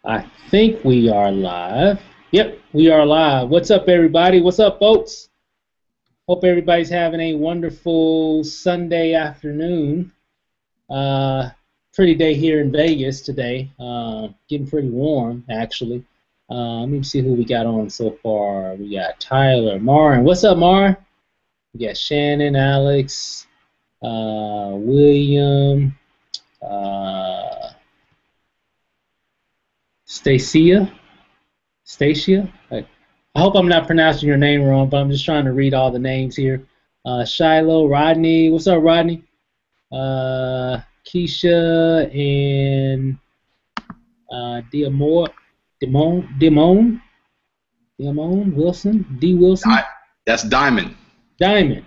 I think we are live. Yep, we are live. What's up, everybody? What's up, folks? Hope everybody's having a wonderful Sunday afternoon. Uh, Pretty day here in Vegas today. Getting pretty warm, actually. Let me see who we got on so far. We got Tyler, Marin. What's up, Marin? We got Shannon, Alex, William, Stacia. I hope I'm not pronouncing your name wrong, but I'm just trying to read all the names here. Shiloh, Rodney. What's up, Rodney? Keisha and Dimone Wilson, D. Wilson. That's Diamond. Diamond.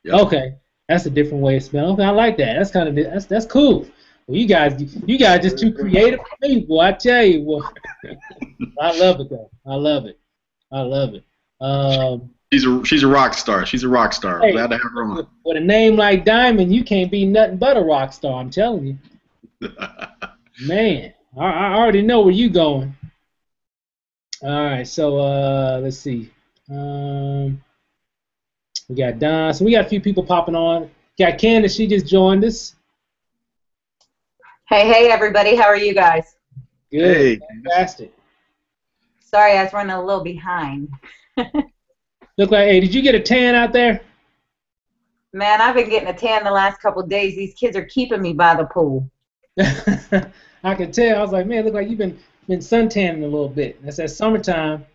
Yep. Okay, that's a different way of spelling. Okay, I like that. That's kind of that's cool. Well, you guys just too creative for me, boy. I tell you, boy. I love it though. I love it. She's a rock star. She's a rock star. Hey, Glad to have her on. With a name like Diamond, you can't be nothing but a rock star. I'm telling you. Man, I already know where you going. All right, so let's see. We got Don. So we got a few people popping on. Got Candace. She just joined us. Hey, everybody. How are you guys? Good. Hey. Fantastic. Sorry, I was running a little behind. Look like, hey, did you get a tan out there? Man, I've been getting a tan the last couple of days. These kids are keeping me by the pool. I could tell. I was like, man, look like you've been suntanning a little bit. That's that summertime.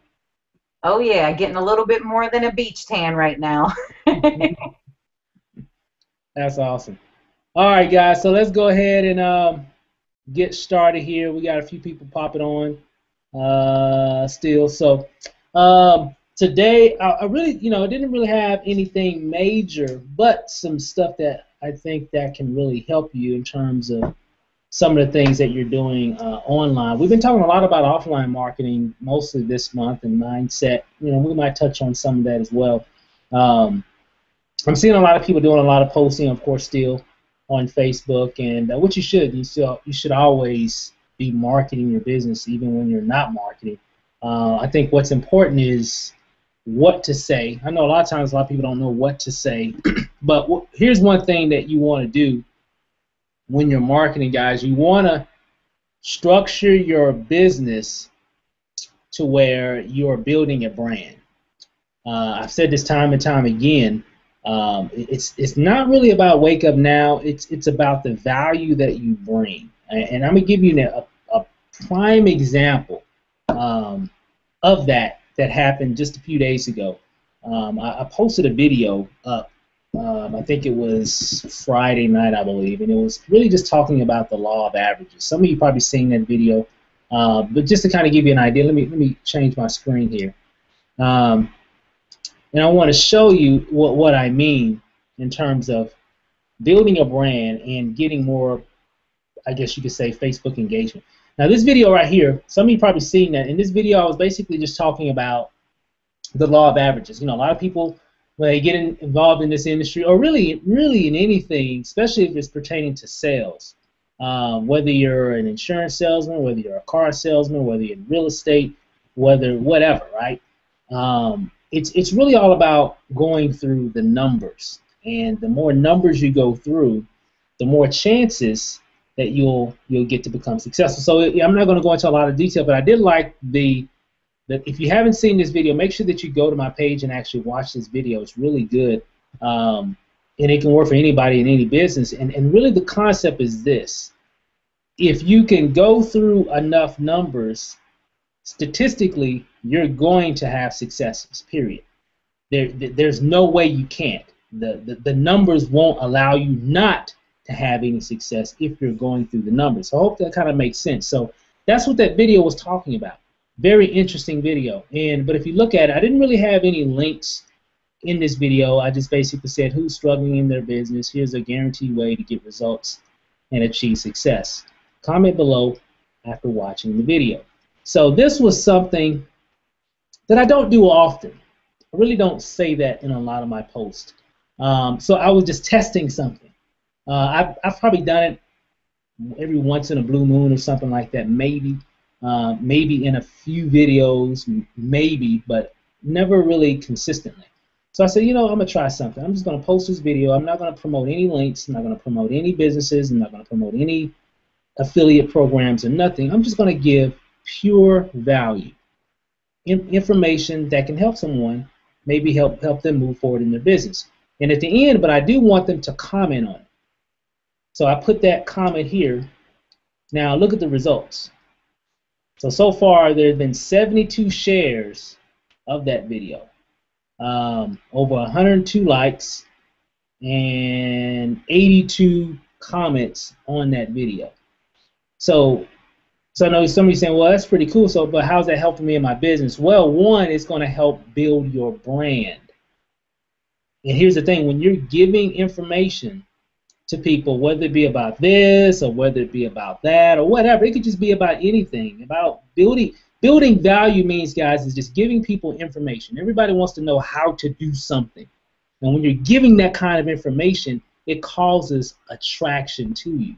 Oh, yeah, getting a little bit more than a beach tan right now. That's awesome. All right, guys, so let's go ahead and get started here. We got a few people popping on still. So today, I really, didn't really have anything major, but some stuff that I think that can really help you in terms of some of the things that you're doing online. We've been talking a lot about offline marketing mostly this month and mindset. We might touch on some of that as well. I'm seeing a lot of people doing a lot of posting, of course, still on Facebook, and what you should. You should always be marketing your business even when you're not marketing. I think what's important is what to say. I know a lot of times a lot of people don't know what to say, but here's one thing that you want to do when you're marketing, guys. You want to structure your business to where you're building a brand. I've said this time and time again. It's not really about Wake Up Now. It's about the value that you bring. And I'm gonna give you a prime example of that happened just a few days ago. I posted a video up. I think it was Friday night, I believe, and it was really just talking about the law of averages. Some of you probably seen that video, but just to kind of give you an idea, let me change my screen here, and I want to show you what I mean in terms of building a brand and getting more, I guess you could say, Facebook engagement. Now, this video right here, some of you probably seen that. In this video, I was basically just talking about the law of averages. A lot of people, when they get involved in this industry, or really in anything, especially if it's pertaining to sales, whether you're an insurance salesman, whether you're a car salesman, whether you're in real estate, whatever, right? It's really all about going through the numbers, and the more numbers you go through, the more chances that you'll get to become successful. So I'm not going to go into a lot of detail, but I did like that if you haven't seen this video, make sure that you go to my page and actually watch this video. It's really good, and it can work for anybody in any business. And really the concept is this: if you can go through enough numbers, statistically, you're going to have successes, period. There's no way you can't. The numbers won't allow you not to have any success if you're going through the numbers. So I hope that kind of makes sense. So that's what that video was talking about. Very interesting video. But if you look at it, I didn't really have any links in this video. I just basically said who's struggling in their business. Here's a guaranteed way to get results and achieve success. Comment below after watching the video. So this was something that I don't do often. I really don't say that in a lot of my posts. So I was just testing something. I've probably done it every once in a blue moon or something like that, maybe. maybe in a few videos, maybe, but never really consistently. So I said, you know, I'm going to try something. I'm just going to post this video. I'm not going to promote any links. I'm not going to promote any businesses. I'm not going to promote any affiliate programs or nothing. I'm just going to give pure value, information that can help someone, maybe help them move forward in their business. And at the end, but I do want them to comment on it. So I put that comment here. Now look at the results. So far there have been 72 shares of that video, over 102 likes, and 82 comments on that video. So I know somebody's saying, well, that's pretty cool. So, but how's that helping me in my business? Well, one, it's going to help build your brand. And here's the thing: when you're giving information to people, whether it be about this or whether it be about that or whatever, it could just be about anything. About building value means, guys, is just giving people information. Everybody wants to know how to do something. And when you're giving that kind of information, it causes attraction to you.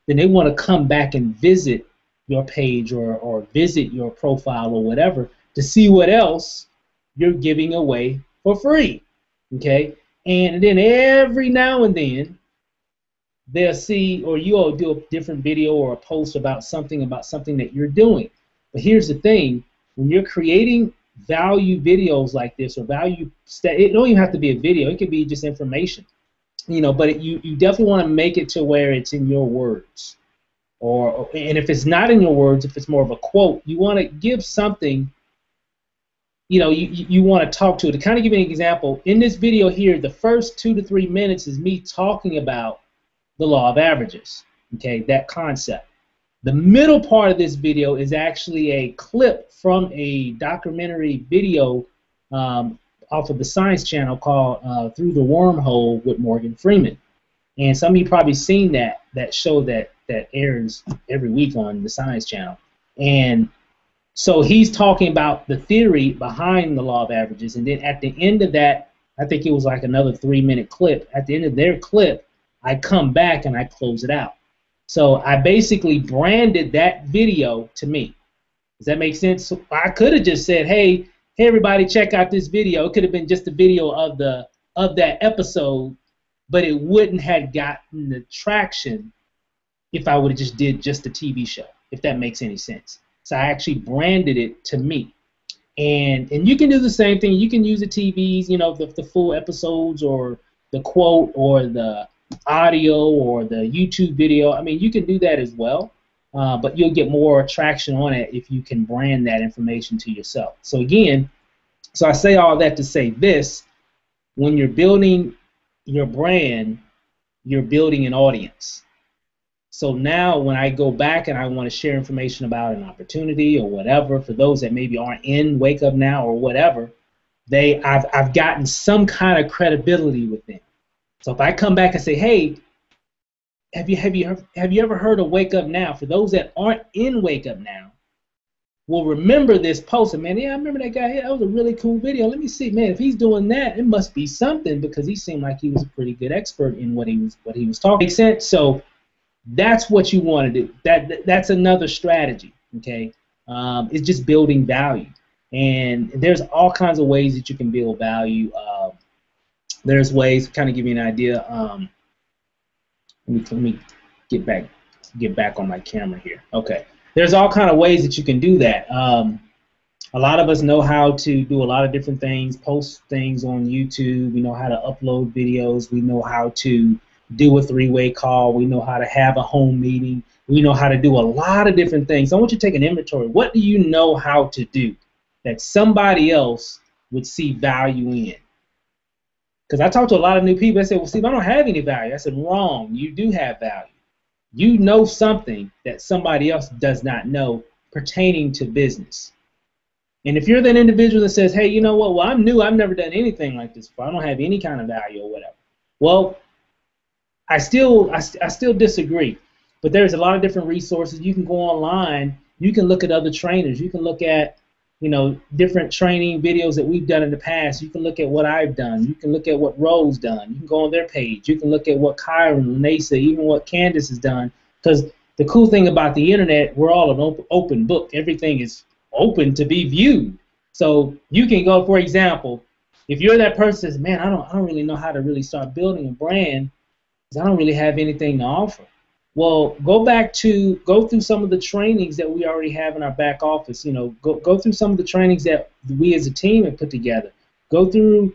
Then they want to come back and visit your page or visit your profile or whatever to see what else you're giving away for free. Okay? And then every now and then they'll see, or you'll do a different video or a post about something that you're doing. But here's the thing: when you're creating value videos like this, or value, it don't even have to be a video. It could be just information, you know. But you definitely want to make it to where it's in your words, and if it's not in your words, if it's more of a quote, you want to give something. You know, you want to talk to it. To kind of give you an example, in this video here, the first 2 to 3 minutes is me talking about the law of averages, okay, that concept. The middle part of this video is actually a clip from a documentary video off of the Science Channel called Through the Wormhole with Morgan Freeman. And some of you probably seen that show that airs every week on the Science Channel. And so he's talking about the theory behind the law of averages. And then at the end of that, I think it was like another 3-minute clip. At the end of their clip, I come back and I close it out. So I basically branded that video to me. Does that make sense? So I could have just said, hey everybody, check out this video. It could have been just a video of that episode, but it wouldn't have gotten the traction if I would have just did just a TV show, if that makes any sense. So I actually branded it to me. And you can do the same thing. You can use the TVs, you know, the full episodes or the quote or the audio or the YouTube video. I mean, you can do that as well, but you'll get more traction on it if you can brand that information to yourself. So again, I say all that to say this: when you're building your brand, you're building an audience. So now when I go back and I want to share information about an opportunity or whatever, for those that maybe aren't in Wake Up Now or whatever, I've gotten some kind of credibility with them. So if I come back and say, hey, have you ever heard of Wake Up Now? For those that aren't in Wake Up Now, will remember this post. And man, yeah, I remember that guy. That was a really cool video. Let me see, man, if he's doing that, it must be something, because he seemed like he was a pretty good expert in what he was talking. Makes sense? So that's what you want to do. That's another strategy. Okay, it's just building value, and there's all kinds of ways that you can build value. There's ways to kind of give you an idea. Let me get back on my camera here. Okay, there's all kind of ways that you can do that. A lot of us know how to do a lot of different things, post things on YouTube. We know how to upload videos. We know how to do a 3-way call. We know how to have a home meeting. We know how to do a lot of different things. I want you to take an inventory. What do you know how to do that somebody else would see value in? Because I talk to a lot of new people. They say, well, Steve, I don't have any value. I said, wrong. You do have value. You know something that somebody else does not know pertaining to business. And if you're that individual that says, hey, you know what, well, I'm new. I've never done anything like this before. I don't have any kind of value or whatever. Well, I still disagree. But there's a lot of different resources. You can go online. You can look at other trainers. You can look at, you know, different training videos that we've done in the past. You can look at what I've done. You can look at what Ro's done. You can go on their page. You can look at what Kyron, Nasa, even what Candace has done. Because the cool thing about the internet, we're all an open book. Everything is open to be viewed. So you can go, for example, if you're that person that says, man, I don't really know how to really start building a brand because I don't really have anything to offer. Well, go through some of the trainings that we already have in our back office. You know, go through some of the trainings that we as a team have put together. Go through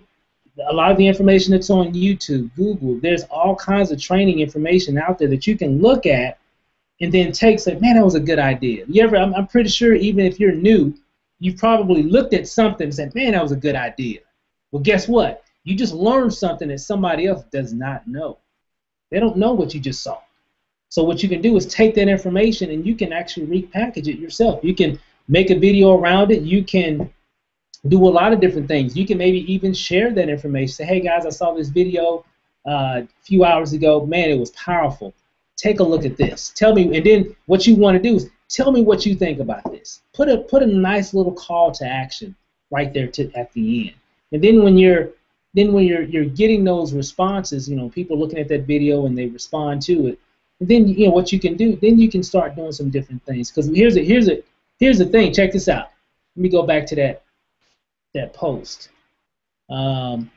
a lot of the information that's on YouTube, Google. There's all kinds of training information out there that you can look at and then say, man, that was a good idea. I'm pretty sure even if you're new, you've probably looked at something and said, man, that was a good idea. Well, guess what? You just learned something that somebody else does not know. They don't know what you just saw. So what you can do is take that information and you can actually repackage it yourself. You can make a video around it. You can do a lot of different things. You can maybe even share that information. Say, hey guys, I saw this video a few hours ago. Man, it was powerful. Take a look at this. Tell me, and then what you want to do is tell me what you think about this. Put a nice little call to action right there at the end. And then when you're getting those responses, you know, people looking at that video and they respond to it, and then you know what you can do. Then you can start doing some different things. Because here's the thing. Check this out. Let me go back to that post. In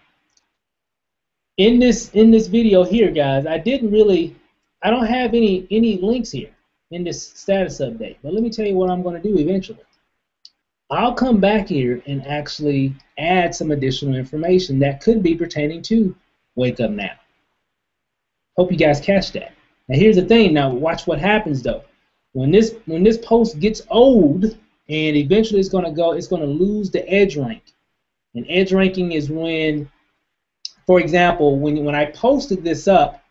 this video here, guys, I don't have any links here in this status update. But let me tell you what I'm going to do eventually. I'll come back here and actually add some additional information that could be pertaining to Wake Up Now. Hope you guys catch that. Now here's the thing. Now watch what happens though. When this post gets old, and eventually it's going to lose the edge rank. And edge ranking is when, for example, when I posted this up,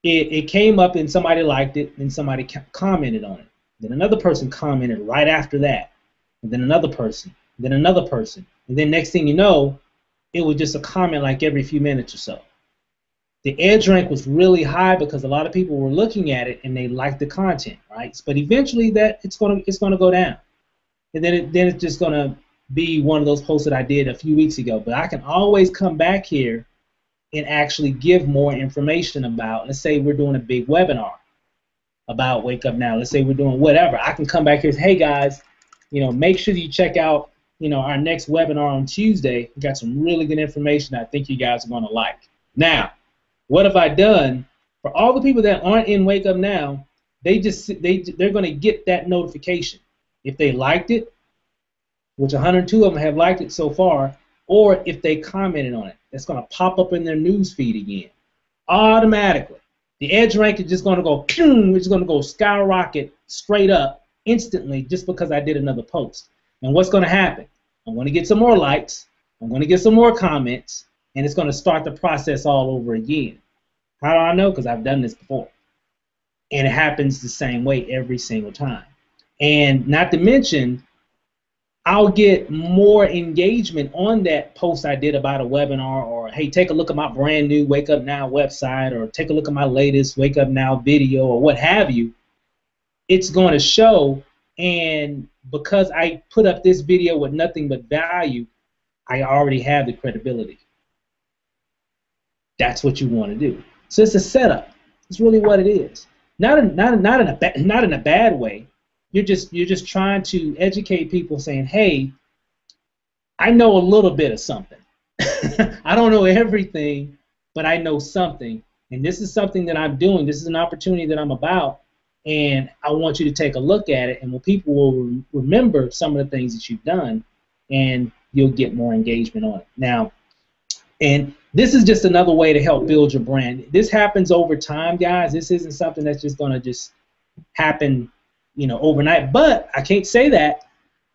it came up and somebody liked it and somebody commented on it. Then another person commented right after that. And then another person, then another person. And then next thing you know, it was just a comment like every few minutes or so. The edge rank was really high because a lot of people were looking at it and they liked the content, right? But eventually it's gonna go down. And then it's just gonna be one of those posts that I did a few weeks ago. But I can always come back here and actually give more information about, let's say we're doing a big webinar about Wake Up Now. Let's say we're doing whatever. I can come back here and say, hey guys, you know, make sure you check out, you know, our next webinar on Tuesday. We got some really good information I think you guys are going to like. Now, what have I done? For all the people that aren't in Wake Up Now, they're going to get that notification. If they liked it, which 102 of them have liked it so far, or if they commented on it, it's going to pop up in their news feed again, automatically. The edge rank is just going to go, it's going to go skyrocket straight up instantly just because I did another post. And what's going to happen? I'm going to get some more likes, I'm going to get some more comments, and it's going to start the process all over again. How do I know? Because I've done this before. And it happens the same way every single time. And not to mention, I'll get more engagement on that post I did about a webinar, or hey, take a look at my brand new Wake Up Now website, or take a look at my latest Wake Up Now video, or what have you. It's going to show, and because I put up this video with nothing but value, I already have the credibility. That's what you want to do. So it's a setup. It's really what it is. Not in a bad way. You're just trying to educate people, saying, hey, I know a little bit of something. I don't know everything, but I know something, and this is something that I'm doing. This is an opportunity that I'm about, and I want you to take a look at it, and when people will remember some of the things that you've done, and you'll get more engagement on it. Now, and this is just another way to help build your brand. This happens over time, guys. This isn't something that's just going to just happen, you know, overnight. But I can't say that,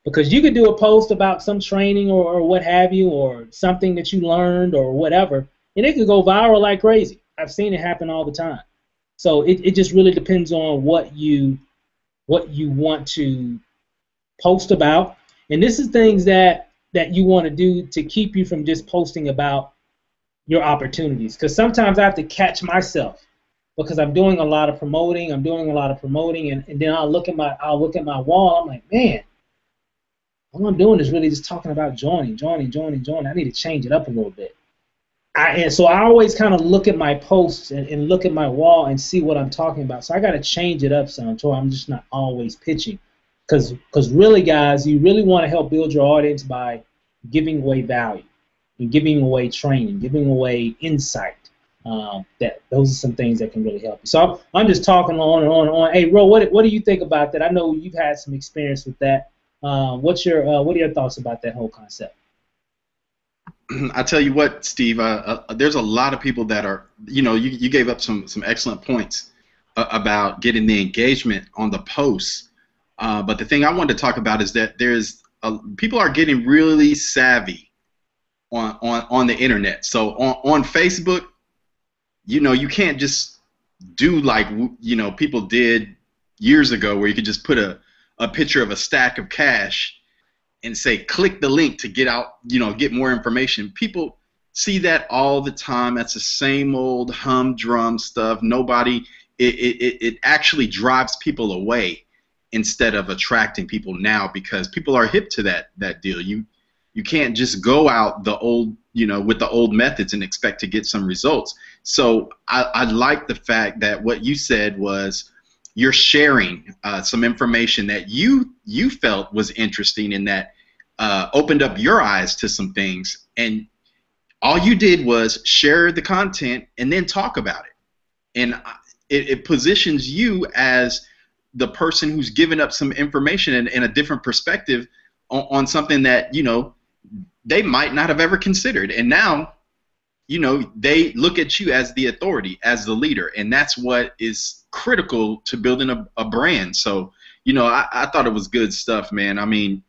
because you could do a post about some training or what have you, or something that you learned or whatever, and it could go viral like crazy. I've seen it happen all the time. So it just really depends on what you want to post about. And this is things that you want to do to keep you from just posting about your opportunities. Because sometimes I have to catch myself, because I'm doing a lot of promoting. And then I'll look at my wall. I'm like, man, all I'm doing is really just talking about joining. I need to change it up a little bit. and so I always kind of look at my posts and look at my wall and see what I'm talking about. So I got to change it up some, so I'm just not always pitching. Because really, guys, you really want to help build your audience by giving away value and giving away training, giving away insight. That those are some things that can really help you. So I'm just talking on and on and on. Hey, Ro, what do you think about that? I know you've had some experience with that. What are your thoughts about that whole concept? I tell you what, Steve. There's a lot of people that are, you gave up some excellent points about getting the engagement on the posts. But the thing I wanted to talk about is that people are getting really savvy on the internet. So on Facebook, you can't just do like people did years ago, where you could just put a picture of a stack of cash and say click the link to get more information. People see that all the time. That's the same old humdrum stuff. It actually drives people away instead of attracting people now, because people are hip to that deal. You can't just go out the old with the old methods and expect to get some results. So I like the fact that what you said was you're sharing some information that you felt was interesting and that opened up your eyes to some things, and all you did was share the content and then talk about it. And it positions you as the person who's given up some information and a different perspective on something that they might not have ever considered. And now they look at you as the authority, as the leader, and that's what is critical to building a brand. So I thought it was good stuff, man. I mean,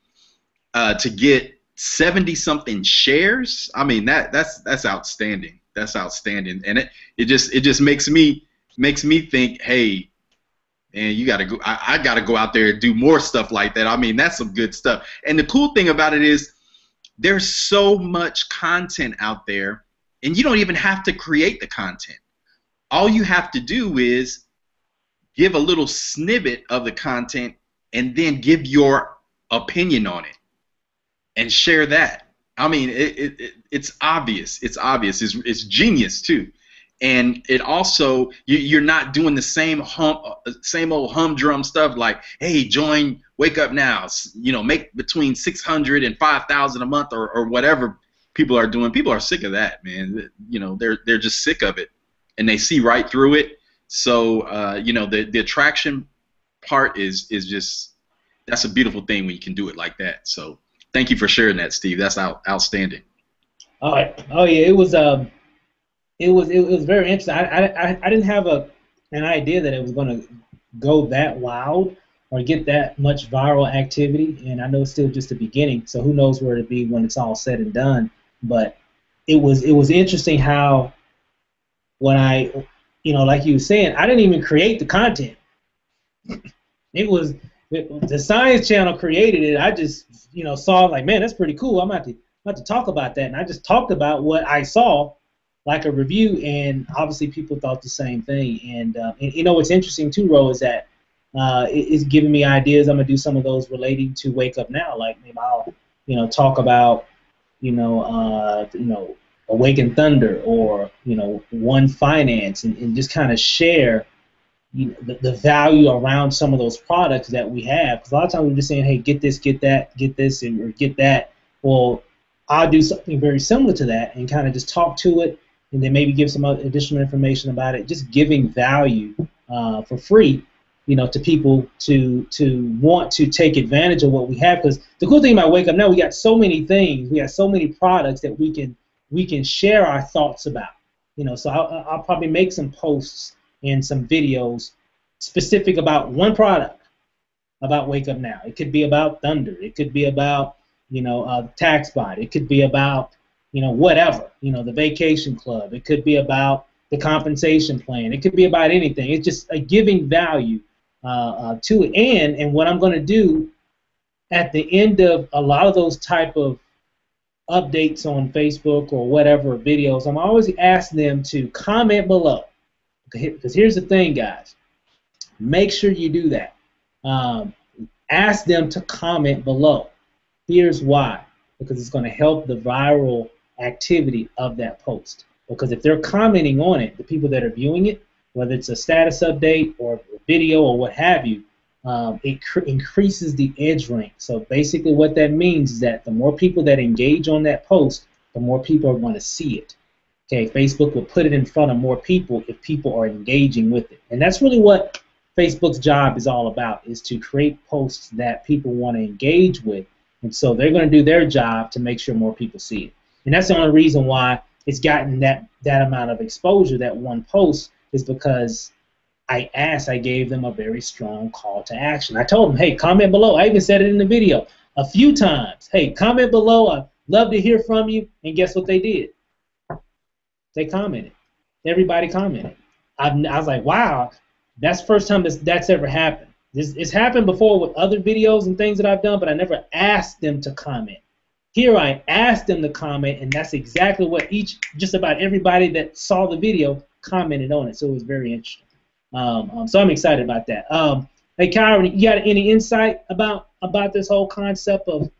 to get 70-something shares, I mean that's outstanding. That's outstanding, and it just makes me think, hey, man, you gotta go. I gotta go out there and do more stuff like that. I mean, that's some good stuff. And the cool thing about it is there's so much content out there, and you don't even have to create the content. All you have to do is give a little snippet of the content and then give your opinion on it and share that. I mean, it's obvious. It's obvious. It's genius too. And it also, you're not doing the same old humdrum stuff like, hey, join Wake Up Now, make between $600 and $5,000 a month or whatever people are doing. People are sick of that, man. They're just sick of it, and they see right through it. So the attraction part is just, that's a beautiful thing when you can do it like that. So thank you for sharing that, Steve. That's outstanding. All right. Oh yeah, it was very interesting. I didn't have an idea that it was going to go that loud or get that much viral activity, and I know it's still just the beginning, so who knows where it'll be when it's all said and done. But it was interesting how when I, like you were saying, I didn't even create the content. The Science Channel created it. I just saw like, man, that's pretty cool. I'm about to talk about that, and I just talked about what I saw, like a review, and obviously people thought the same thing. And what's interesting too, Ro, is that it's giving me ideas. I'm gonna do some of those relating to Wake Up Now. Like maybe I'll talk about Awaken Thunder or One Finance, and just kind of share the value around some of those products that we have. Because a lot of times we're just saying, hey, get this, get that, get this, or get that. Well, I'll do something very similar to that and kind of just talk to it, and then maybe give some additional information about it. Just giving value for free, to people to want to take advantage of what we have. Because the cool thing about Wake Up Now, we got so many things, we got so many products that we can share our thoughts about. So I'll probably make some posts and some videos specific about one product about Wake Up Now. It could be about Thunder. It could be about TaxBot. It could be about whatever, the vacation club. It could be about the compensation plan. It could be about anything. It's just giving value to it. And what I'm going to do at the end of a lot of those type of updates on Facebook or whatever videos, I'm always ask them to comment below. Because here's the thing, guys. Make sure you do that. Ask them to comment below. Here's why. Because it's going to help the viral activity of that post. because if they're commenting on it, the people that are viewing it, whether it's a status update or a video or what have you, it increases the edge rank. So basically what that means is that the more people that engage on that post, the more people are going to see it. Okay, Facebook will put it in front of more people if people are engaging with it. And that's really what Facebook's job is all about, is to create posts that people want to engage with. And so they're going to do their job to make sure more people see it. And that's the only reason why it's gotten that amount of exposure, that one post, is because I gave them a very strong call to action. I told them, hey, comment below. I even said it in the video a few times. Hey, comment below. I'd love to hear from you. And guess what they did? They commented. Everybody commented. I was like, wow, that's the first time that's ever happened. It's happened before with other videos and things that I've done, but I never asked them to comment. Here I asked them to comment, and that's exactly what just about everybody that saw the video commented on it. So it was very interesting. So I'm excited about that. Hey, Kyron, you got any insight about this whole concept of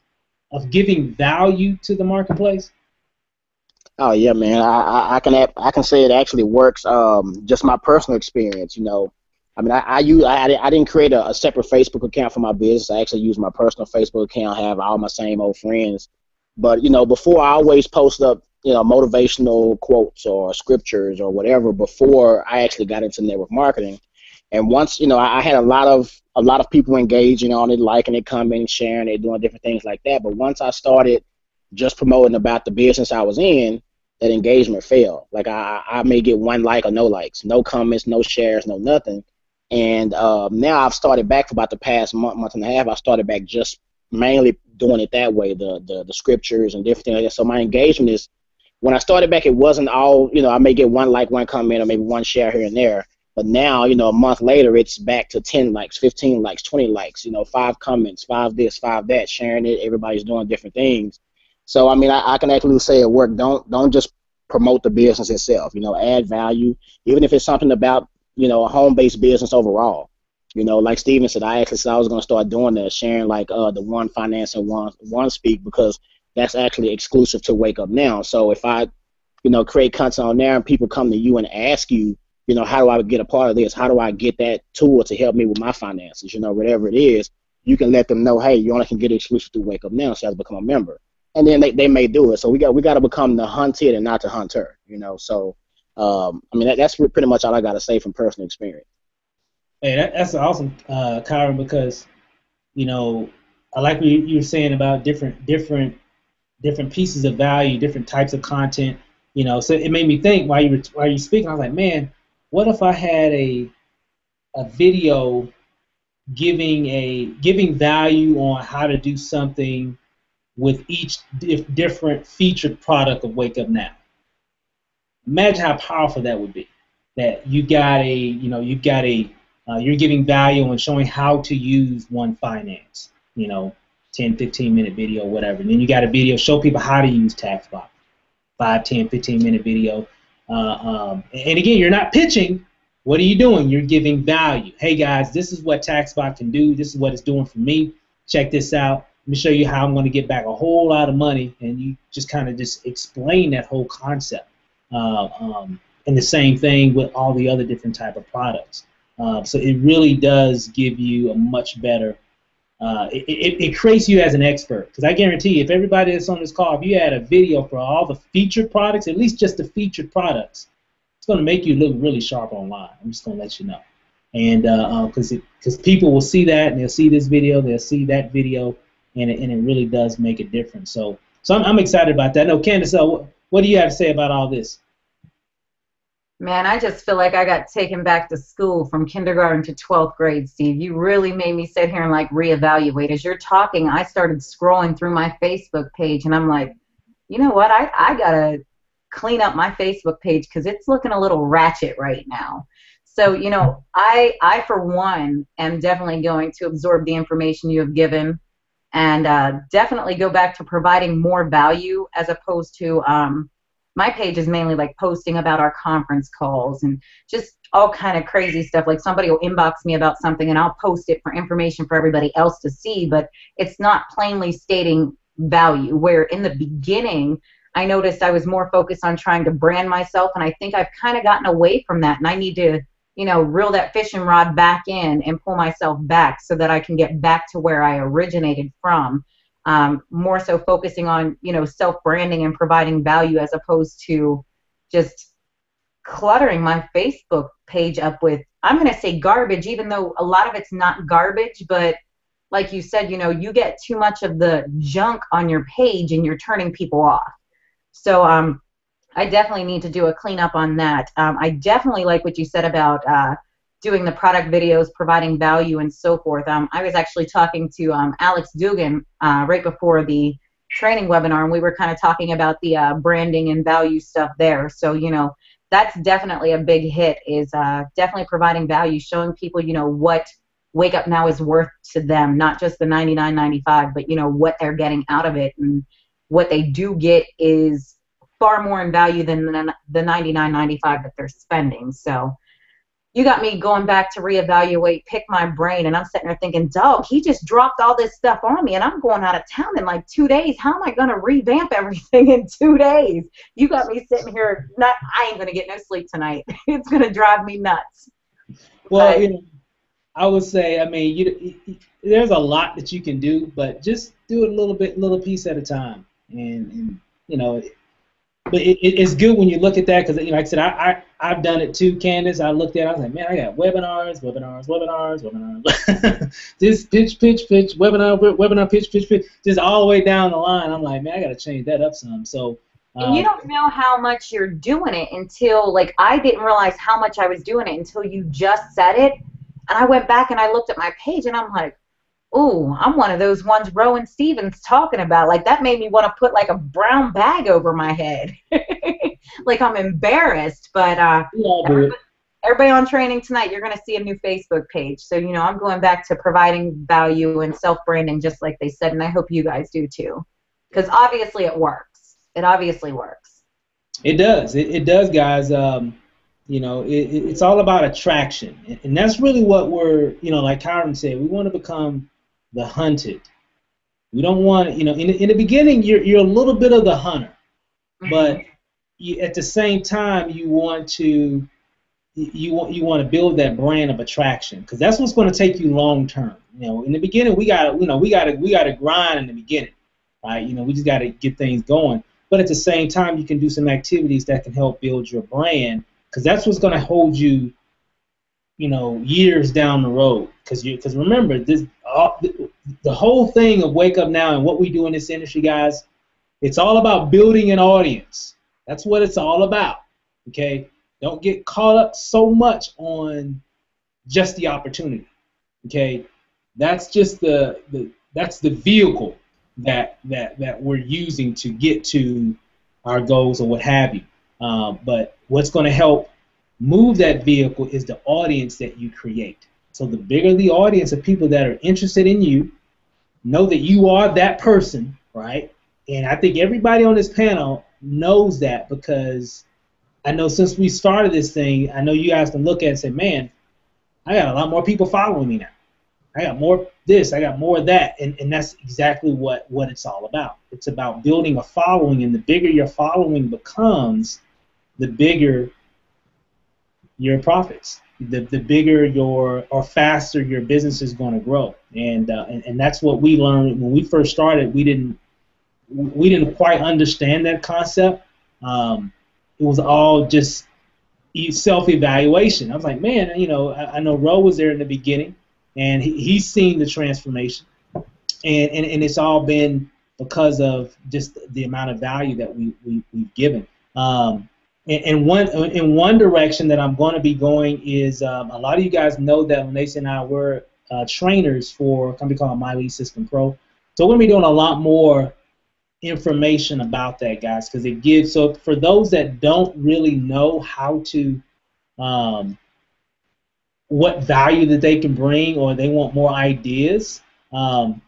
giving value to the marketplace? Oh yeah, man. I can say it actually works. Just my personal experience, you know. I mean, I didn't create a separate Facebook account for my business. I actually use my personal Facebook account. Have all my same old friends. But you know, before I always post up, you know, motivational quotes or scriptures or whatever before I actually got into network marketing. And once, you know, I had a lot of people engaging on it, liking it, commenting, sharing it, doing different things like that. But once I started just promoting about the business I was in, that engagement failed. Like I may get one like or no likes, no comments, no shares, no nothing. And now I've started back for about the past month and a half. I started back just mainly doing it that way, the scriptures and different things like that. So my engagement is, when I started back, it wasn't all, you know, I may get one like, one comment, or maybe one share here and there. But now, you know, a month later, it's back to 10 likes, 15 likes, 20 likes, you know, 5 comments, 5 this, 5 that, sharing it. Everybody's doing different things. So, I mean, I can actually say it worked. Don't just promote the business itself, you know, add value, even if it's something about, you know, a home-based business overall. You know, like Steven said, I actually said I was going to start doing that, sharing like the One Finance and One Speak, because that's actually exclusive to Wake Up Now. So if I, you know, create content on there and people come to you and ask you, you know, how do I get a part of this? How do I get that tool to help me with my finances? You know, whatever it is, you can let them know, hey, you only can get it exclusive to Wake Up Now, so you have to become a member. And then they may do it. So we got to become the hunted and not the hunter, you know. So, I mean, that's pretty much all I got to say from personal experience. Hey, that's awesome, Kyron, because, you know, I like what you were saying about different pieces of value, different types of content. You know, so it made me think while you were speaking. I was like, man, what if I had a video giving value on how to do something with each different featured product of Wake Up Now? Imagine how powerful that would be. That you're giving value and showing how to use One Finance. You know, 10, 15-minute video, whatever. And then you got a video show people how to use TaxBot. 5, 10, 15-minute video. And again, you're not pitching. What are you doing? You're giving value. Hey guys, this is what TaxBot can do. This is what it's doing for me. Check this out. Let me show you how I'm going to get back a whole lot of money. And you just kind of just explain that whole concept. And the same thing with all the other different type of products. So it really does give you a much better. It creates you as an expert, because I guarantee you, if everybody that's on this call, if you had a video for all the featured products, at least just the featured products, it's going to make you look really sharp online. I'm just going to let you know. And because people will see that, and they'll see this video, they'll see that video, and it really does make a difference. So I'm excited about that. No, Candace, what do you have to say about all this? Man, I just feel like I got taken back to school from kindergarten to 12th grade, Steve. You really made me sit here and like reevaluate. As you're talking, I started scrolling through my Facebook page, and I'm like, you know what? I got to clean up my Facebook page because it's looking a little ratchet right now. So, you know, I for one, am definitely going to absorb the information you have given and definitely go back to providing more value, as opposed to my page is mainly like posting about our conference calls and just all kind of crazy stuff. Like somebody will inbox me about something and I'll post it for information for everybody else to see, but it's not plainly stating value. Where in the beginning, I noticed I was more focused on trying to brand myself, and I think I've kind of gotten away from that, and I need to, you know, reel that fishing rod back in and pull myself back so that I can get back to where I originated from. More so focusing on, you know, self-branding and providing value as opposed to just cluttering my Facebook page up with, I'm going to say garbage, even though a lot of it's not garbage, but like you said, you know, you get too much of the junk on your page and you're turning people off. So I definitely need to do a cleanup on that. I definitely like what you said about doing the product videos, providing value, and so forth. I was actually talking to Alex Dugan right before the training webinar, and we were kind of talking about the branding and value stuff there. So, you know, that's definitely a big hit, is definitely providing value, showing people, you know, what Wake Up Now is worth to them, not just the $99.95, but, you know, what they're getting out of it. And what they do get is far more in value than the $99.95 that they're spending. So you got me going back to reevaluate, pick my brain, and I'm sitting there thinking, dog, he just dropped all this stuff on me, and I'm going out of town in like 2 days. How am I going to revamp everything in 2 days? You got me sitting here, I ain't going to get no sleep tonight. It's going to drive me nuts. Well, you know, I would say, I mean, there's a lot that you can do, but just do it a little piece at a time. And you know, but it's good when you look at that, because, you know, like I said, I've done it too, Candace. I looked at it, I was like, man, I got webinars, this pitch, webinar, pitch, just all the way down the line. I'm like, man, I got to change that up some. So. And you don't know how much you're doing it until, like, I didn't realize how much I was doing it until you just said it. And I went back and I looked at my page and I'm like, ooh, I'm one of those ones Rowan Stevens talking about. Like, that made me want to put like a brown bag over my head. Like, I'm embarrassed. But everybody on training tonight, you're going to see a new Facebook page. So, you know, I'm going back to providing value and self-branding just like they said. And I hope you guys do too. Because obviously it works. It obviously works. It does. It does, guys. You know, it's all about attraction. And that's really what we're, you know, like Kyron said, we want to become the hunted. We don't want, you know, in the beginning, you're a little bit of the hunter. But at the same time, you want to build that brand of attraction, because that's what's going to take you long term. You know, in the beginning, we got to grind in the beginning, right? You know, we just got to get things going. But at the same time, you can do some activities that can help build your brand, because that's what's going to hold you, you know, years down the road. Because remember, the whole thing of Wake Up Now and what we do in this industry, guys, it's all about building an audience. That's what it's all about. Okay, don't get caught up so much on just the opportunity. Okay, that's just that's the vehicle that we're using to get to our goals or what have you. But what's going to help move that vehicle is the audience that you create. So the bigger the audience of people that are interested in you, know that you are that person, right? And I think everybody on this panel knows that, because I know since we started this thing, I know you guys can look at it and say, man, I got a lot more people following me now. I got more this, I got more of that, and that's exactly what it's all about. It's about building a following, and the bigger your following becomes, the bigger your profits, the bigger or faster your business is going to grow. And that's what we learned when we first started. We didn't quite understand that concept. It was all just self-evaluation. I was like, man, you know, I know Ro was there in the beginning, and he's seen the transformation, and it's all been because of just the amount of value that we've given. In one direction that I'm going to be going is a lot of you guys know that Lanace and I were trainers for a company called My Lead System Pro. So we're going to be doing a lot more information about that, guys, because it gives. So for those that don't really know how to, what value that they can bring, or they want more ideas, and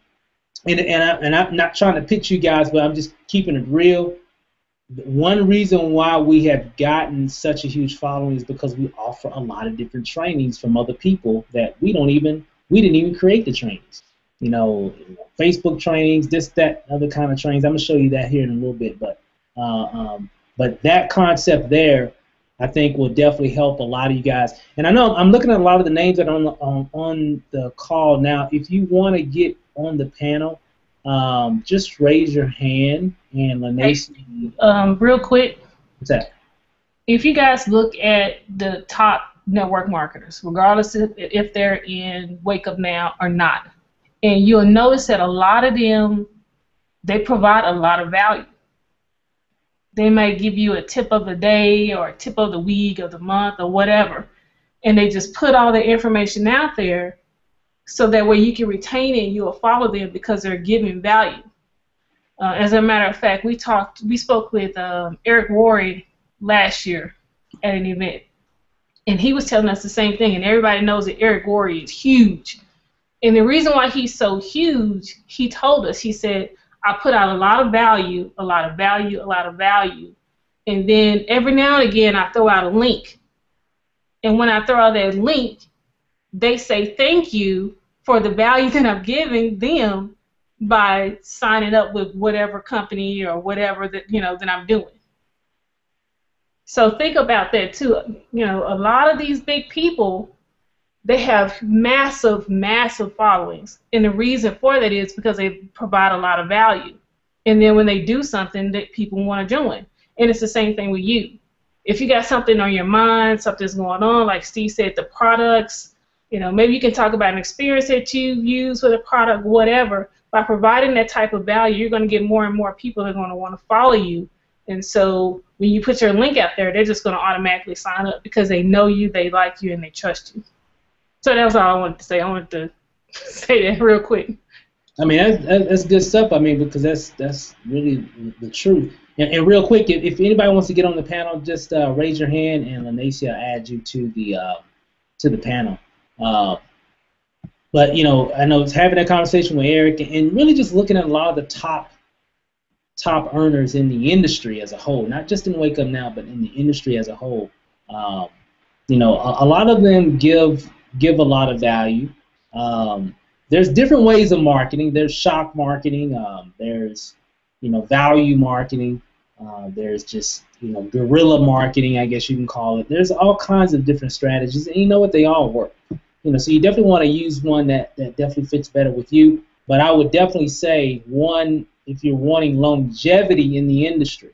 I'm not trying to pitch you guys, but I'm just keeping it real. One reason why we have gotten such a huge following is because we offer a lot of different trainings from other people that we didn't even create the trainings. You know, Facebook trainings, this, that, other kind of trainings. I'm gonna show you that here in a little bit. But But that concept there, I think, will definitely help a lot of you guys. And I know I'm looking at a lot of the names that are on the call now. If you want to get on the panel, just raise your hand. And Lanace, real quick, what's that? If you guys look at the top network marketers, regardless if they're in WakeUpNow or not, and you'll notice that a lot of them, they provide a lot of value. They may give you a tip of the day or a tip of the week or the month or whatever, and they just put all the information out there so that way you can retain it and you will follow them because they're giving value. As a matter of fact, we spoke with Eric Worre last year at an event, and he was telling us the same thing, and everybody knows that Eric Worre is huge. And the reason why he's so huge, he told us, he said, I put out a lot of value, a lot of value, a lot of value, and then every now and again I throw out a link. And when I throw out that link, they say thank you for the value that I'm giving them by signing up with whatever company or whatever that I'm doing. So think about that too. A lot of these big people, they have massive, massive followings. And the reason for that is because they provide a lot of value. And then when they do something, that people want to join. And it's the same thing with you. If you got something on your mind, something's going on, like Steve said, the products, maybe you can talk about an experience that you use with a product, whatever. By providing that type of value, you're going to get more and more people that are going to want to follow you. And so when you put your link out there, they're just going to automatically sign up because they know you, they like you, and they trust you. So that was all I wanted to say. I wanted to say that real quick. I mean, that's good stuff. I mean, because that's really the truth. And real quick, if anybody wants to get on the panel, just raise your hand, and Lanace will add you to the panel. But I know it's having a conversation with Eric, and really just looking at a lot of the top earners in the industry as a whole, not just in WakeUpNow, but in the industry as a whole. A lot of them give a lot of value. There's different ways of marketing. There's shock marketing. There's value marketing. There's just guerrilla marketing, I guess you can call it. There's all kinds of different strategies, and you know what? They all work. So you definitely want to use one that definitely fits better with you. But I would definitely say one, if you're wanting longevity in the industry,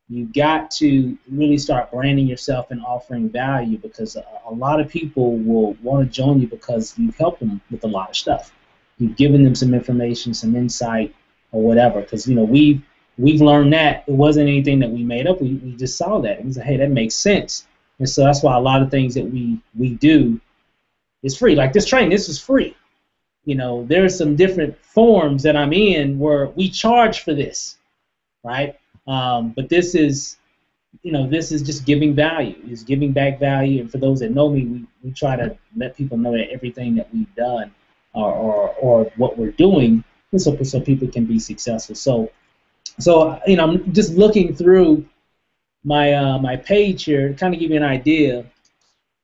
you've got to really start branding yourself and offering value, because a lot of people will want to join you because you've helped them with a lot of stuff. You've given them some information, some insight, or whatever. Because we've learned that it wasn't anything that we made up. We just saw that and we said, hey, that makes sense. And so that's why a lot of things that we do is free. Like this training, this is free. There's some different forms that I'm in where we charge for this, right? But this is just giving value. It's giving back value. And for those that know me, we try to let people know that everything that we've done or what we're doing, so people can be successful. So I'm just looking through my page here to kind of give you an idea,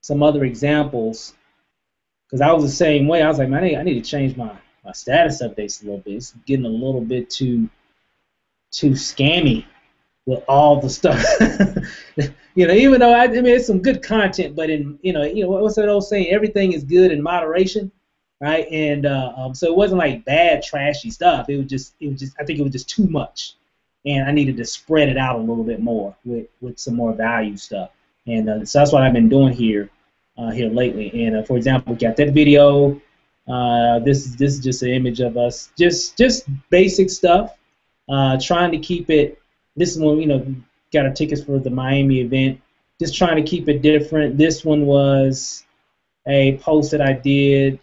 some other examples. Because I was the same way. I was like, man, I need to change my status updates a little bit. It's getting a little bit too scammy with all the stuff. Even though I mean it's some good content, but what's that old saying? Everything is good in moderation, right? And so it wasn't like bad, trashy stuff. It was just I think it was just too much, and I needed to spread it out a little bit more with some more value stuff. And so that's what I've been doing here lately. And for example, we got that video. This is just an image of us, just basic stuff. Trying to keep it. This is when got our tickets for the Miami event. Just trying to keep it different. This one was a post that I did,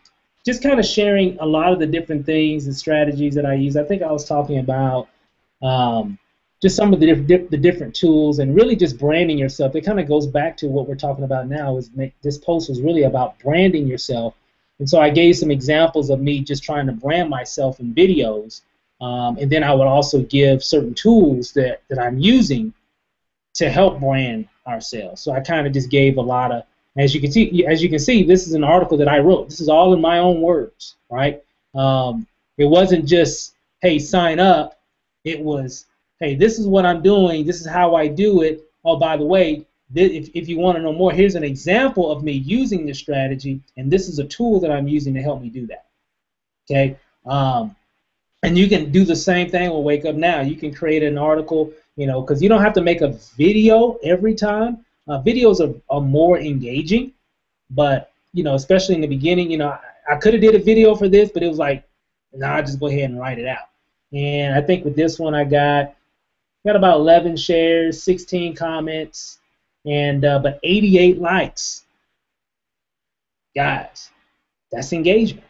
just kind of sharing a lot of the different things and strategies that I use. I think I was talking about just some of the different tools, and really just branding yourself. It kind of goes back to what we're talking about now. This post was really about branding yourself, and so I gave some examples of me just trying to brand myself in videos, and then I would also give certain tools that I'm using to help brand ourselves. So I kind of just gave a lot of, as you can see, this is an article that I wrote. This is all in my own words, right? It wasn't just, hey, sign up. It was, hey, this is what I'm doing. This is how I do it. Oh, by the way, if you want to know more, here's an example of me using this strategy, and this is a tool that I'm using to help me do that. Okay, and you can do the same thing with Wake Up Now. You can create an article, because you don't have to make a video every time. Videos are more engaging, but especially in the beginning, I could have did a video for this, but it was like, nah, I'll just go ahead and write it out. And I think with this one, I got about 11 shares, 16 comments, and but 88 likes. Guys, that's engagement,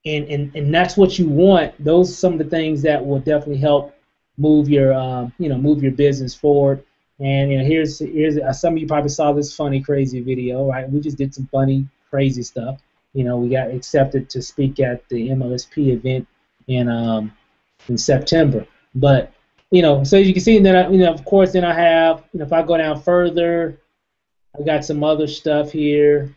and that's what you want. Those are some of the things that will definitely help move your move your business forward. And here's some of you probably saw this funny, crazy video, right? We just did some funny, crazy stuff. We got accepted to speak at the MLSP event in September. But so as you can see, and then of course, then I have, if I go down further, I got some other stuff here.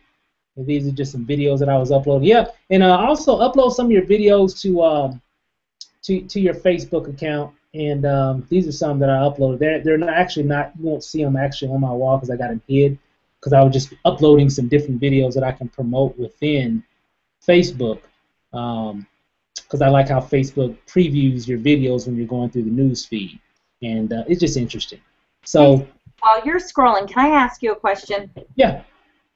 And these are just some videos that I was uploading. Yeah, and also upload some of your videos to your Facebook account. And these are some that I uploaded. They're not. You won't see them actually on my wall because I got them hid. Because I was just uploading some different videos that I can promote within Facebook. Because I like how Facebook previews your videos when you're going through the news feed, and it's just interesting. So while you're scrolling, can I ask you a question? Yeah.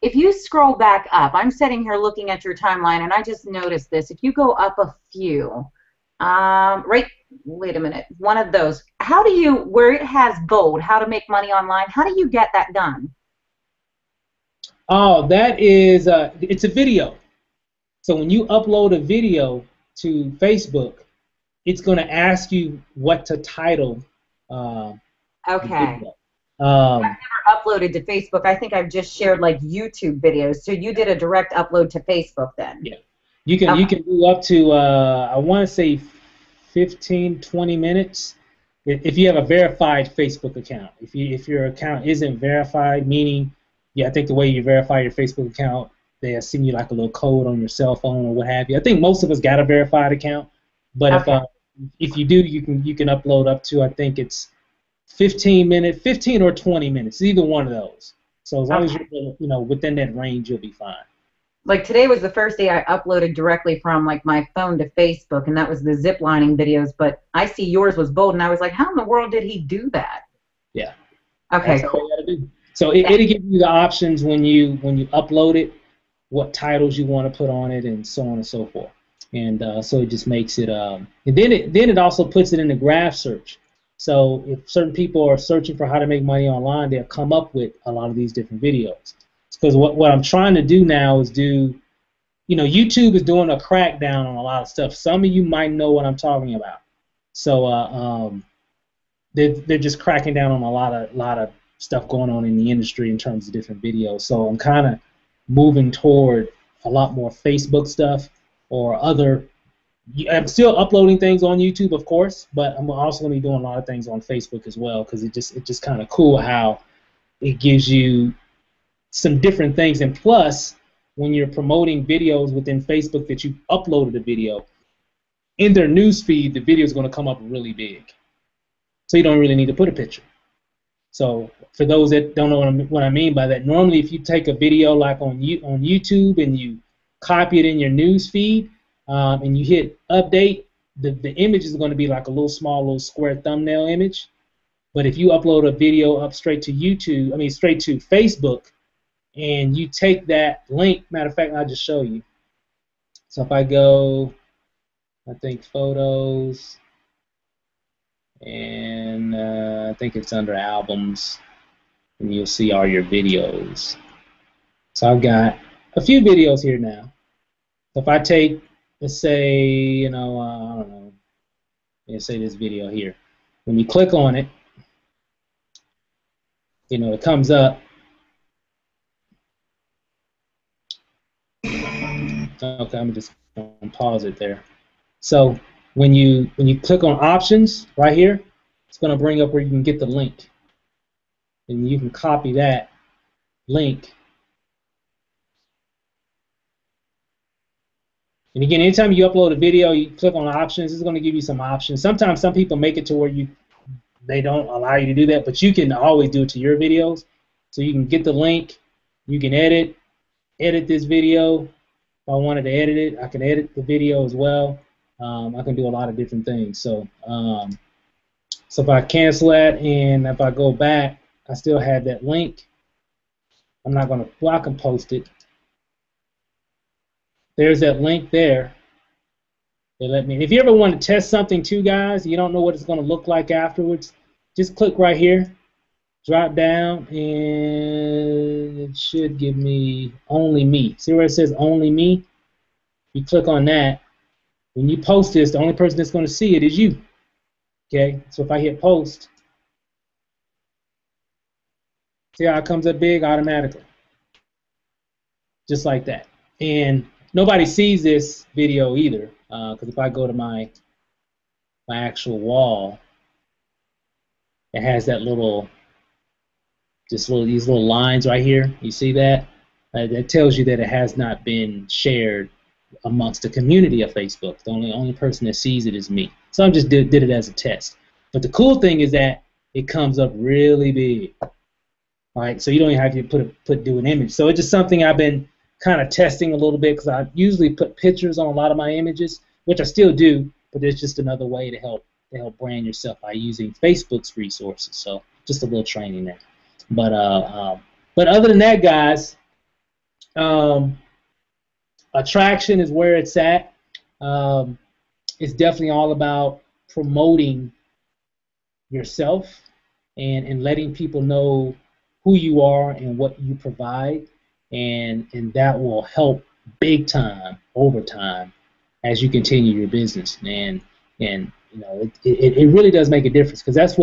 If you scroll back up, I'm sitting here looking at your timeline, and I just noticed this. If you go up a few, wait a minute, one of those. How do you, where it has bold, how to make money online, how do you get that done? Oh, that is, it's a video. So when you upload a video to Facebook, it's going to ask you what to title. Okay. I've never uploaded to Facebook. I think I've just shared like YouTube videos. So you did a direct upload to Facebook then? Yeah. You can do up to I want to say 15, 20 minutes if you have a verified Facebook account. If your account isn't verified, meaning I think the way you verify your Facebook account, they send you like a little code on your cell phone or what have you. I think most of us got a verified account, but if you do, you can upload up to, I think it's 15 or 20 minutes, either one of those. So as long as you're within that range, you'll be fine. Like today was the first day I uploaded directly from like my phone to Facebook, and that was the zip lining videos. But I see yours was bold, and I was like, how in the world did he do that? Yeah. Okay. That's cool. All you gotta do. So it'll give you the options when you upload it, what titles you want to put on it, and so on and so forth. And so it just makes it. And then it also puts it in the graph search. So if certain people are searching for how to make money online, they'll come up with a lot of these different videos. Because what I'm trying to do now is YouTube is doing a crackdown on a lot of stuff. Some of you might know what I'm talking about. So they're just cracking down on a lot of stuff going on in the industry in terms of different videos. So I'm kind of moving toward a lot more Facebook stuff or other. I'm still uploading things on YouTube, of course, but I'm also going to be doing a lot of things on Facebook as well, because it's just kind of cool how it gives you some different things. And plus, when you're promoting videos within Facebook that you uploaded a video, in their news feed, the video is going to come up really big. So you don't really need to put a picture. So for those that don't know what I mean by that, normally if you take a video like on YouTube and you copy it in your news feed, and you hit update, the image is going to be like a little square thumbnail image. But if you upload a video up straight to Facebook, and you take that link, matter of fact, I'll just show you. So if I go, I think photos, and I think it's under albums, and you'll see all your videos. So I've got a few videos here now. So if I take, let's say, I don't know, let's say this video here. When you click on it, it comes up. Okay, I'm just going to pause it there. So when you click on options right here, it's going to bring up where you can get the link. And you can copy that link. And again, anytime you upload a video, you click on options, it's going to give you some options. Sometimes some people make it to where they don't allow you to do that, but you can always do it to your videos. So you can get the link, you can edit this video. If I wanted to edit it, I can edit the video as well. I can do a lot of different things. So so if I cancel that and if I go back, I still have that link. I'm not going to, well, I can post it. There's that link there. They let me. If you ever want to test something too, guys, you don't know what it's going to look like afterwards, just click right here, drop down, and it should give me only me. See where it says only me? You click on that. When you post this, the only person that's going to see it is you. Okay, so if I hit post, see how it comes up big automatically, just like that. And nobody sees this video either, because if I go to my actual wall, it has that these little lines right here. You see that? That tells you that it has not been shared amongst the community of Facebook. The only person that sees it is me. So I just did it as a test. But the cool thing is that it comes up really big. All right, so you don't even have to do an image. So it's just something I've been kind of testing a little bit, because I usually put pictures on a lot of my images, which I still do, but there's just another way to help brand yourself by using Facebook's resources. So just a little training there. But other than that, guys, attraction is where it's at. It's definitely all about promoting yourself and letting people know who you are and what you provide, and that will help big time over time as you continue your business. And you know, it really does make a difference, because that's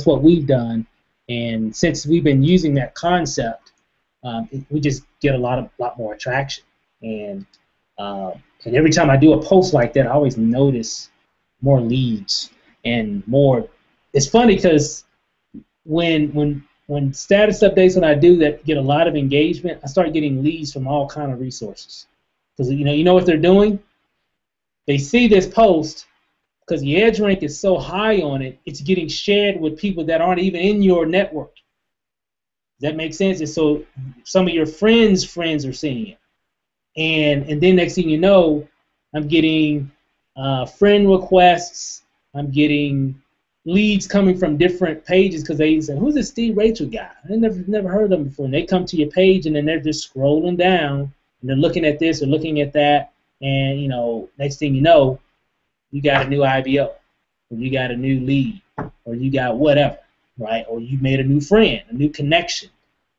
what we've done. And since we've been using that concept, we just get a lot more attraction. And every time I do a post like that, I always notice more leads and more. It's funny because when status updates, when I do that, get a lot of engagement, I start getting leads from all kind of resources. Because you know what they're doing? They see this post, because the edge rank is so high on it, it's getting shared with people that aren't even in your network. Does that make sense? And so some of your friends' friends are seeing it. And then next thing you know, I'm getting friend requests. I'm getting leads coming from different pages, because they say, "Who's this Steve Rachel guy? I never heard of him before." And they come to your page, and then they're just scrolling down, and they're looking at this or looking at that, and you know, next thing you know, you got a new IBO, or you got a new lead, or you got whatever, right? Or you made a new friend, a new connection,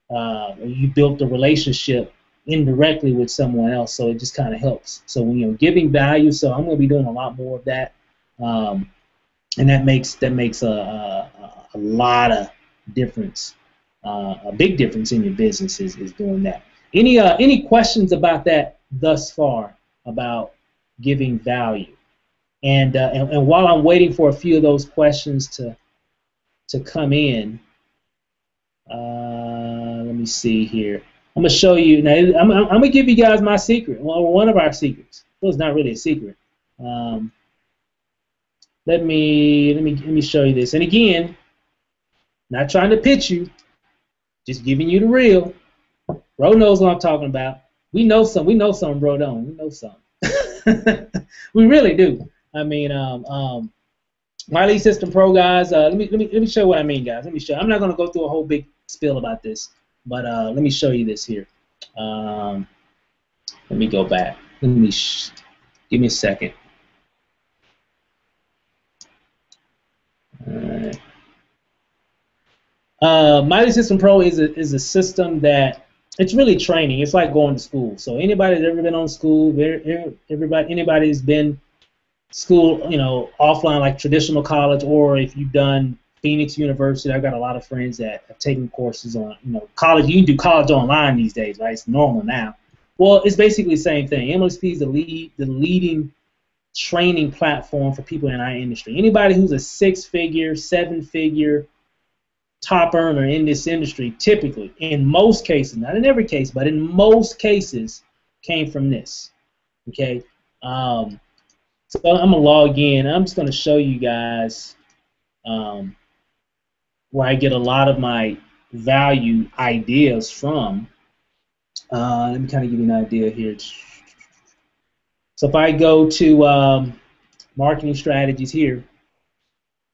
or you built a relationship indirectly with someone else. So it just kind of helps. So when you're giving value, so I'm going to be doing a lot more of that, and that makes a lot of difference, a big difference in your business is doing that. Any questions about that thus far, about giving value? And while I'm waiting for a few of those questions to come in, let me see here. I'm gonna show you now. I'm gonna give you guys my secret. Well, one of our secrets. Well, it's not really a secret. Let me show you this. And again, not trying to pitch you, just giving you the real. Bro knows what I'm talking about. We know some. We know some. Bro don't. We know some. We really do. I mean, my lead system pro guys. Let me show you what I mean, guys. Let me show. I'm not gonna go through a whole big spiel about this, but let me show you this here. Let me go back. Give me a second. My lead system pro is a system that it's really training. It's like going to school. So anybody that's ever been on school, anybody who's been school, you know, offline like traditional college, or if you've done Phoenix University, I've got a lot of friends that have taken courses on, you know, college. You can do college online these days, right? It's normal now. Well, it's basically the same thing. MLSP is the leading training platform for people in our industry. Anybody who's a 6-figure, 7-figure top earner in this industry, typically, in most cases, not in every case, but in most cases, came from this. Okay. So I'm gonna log in. I'm just gonna show you guys where I get a lot of my value ideas from. Let me kind of give you an idea here. So if I go to marketing strategies here,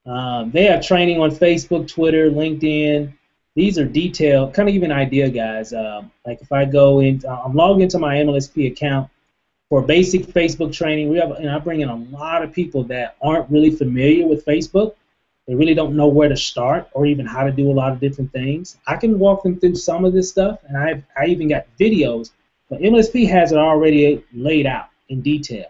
they have training on Facebook, Twitter, LinkedIn. These are detailed. Kind of give you an idea, guys. Like if I go in, I'm logged into my MLSP account for basic Facebook training. We have, and I bring in a lot of people that aren't really familiar with Facebook. They really don't know where to start or even how to do a lot of different things. I can walk them through some of this stuff, and I even got videos, but MLSP has it already laid out in detail.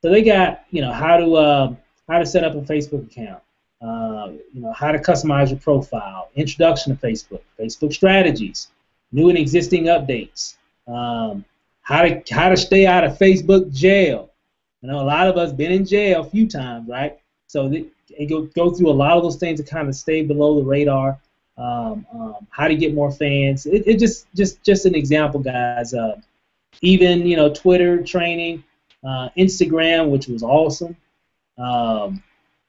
So they got, how to set up a Facebook account, how to customize your profile, introduction to Facebook, Facebook strategies, new and existing updates, how to stay out of Facebook jail. A lot of us been in jail a few times, right? So they go through a lot of those things to kind of stay below the radar. How to get more fans. It just an example, guys. Even Twitter training, Instagram, which was awesome.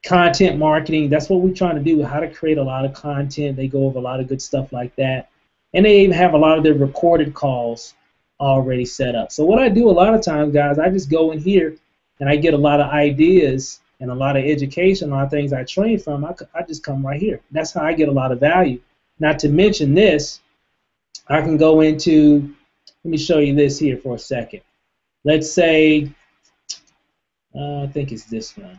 Content marketing. That's what we're trying to do. How to create a lot of content. They go over a lot of good stuff like that, and they even have a lot of their recorded calls already set up. So what I do a lot of times, guys, I just go in here and I get a lot of ideas and a lot of education, a lot of things I train from. I just come right here. That's how I get a lot of value. Not to mention this, I can go into, let me show you this here for a second. Let's say, I think it's this one.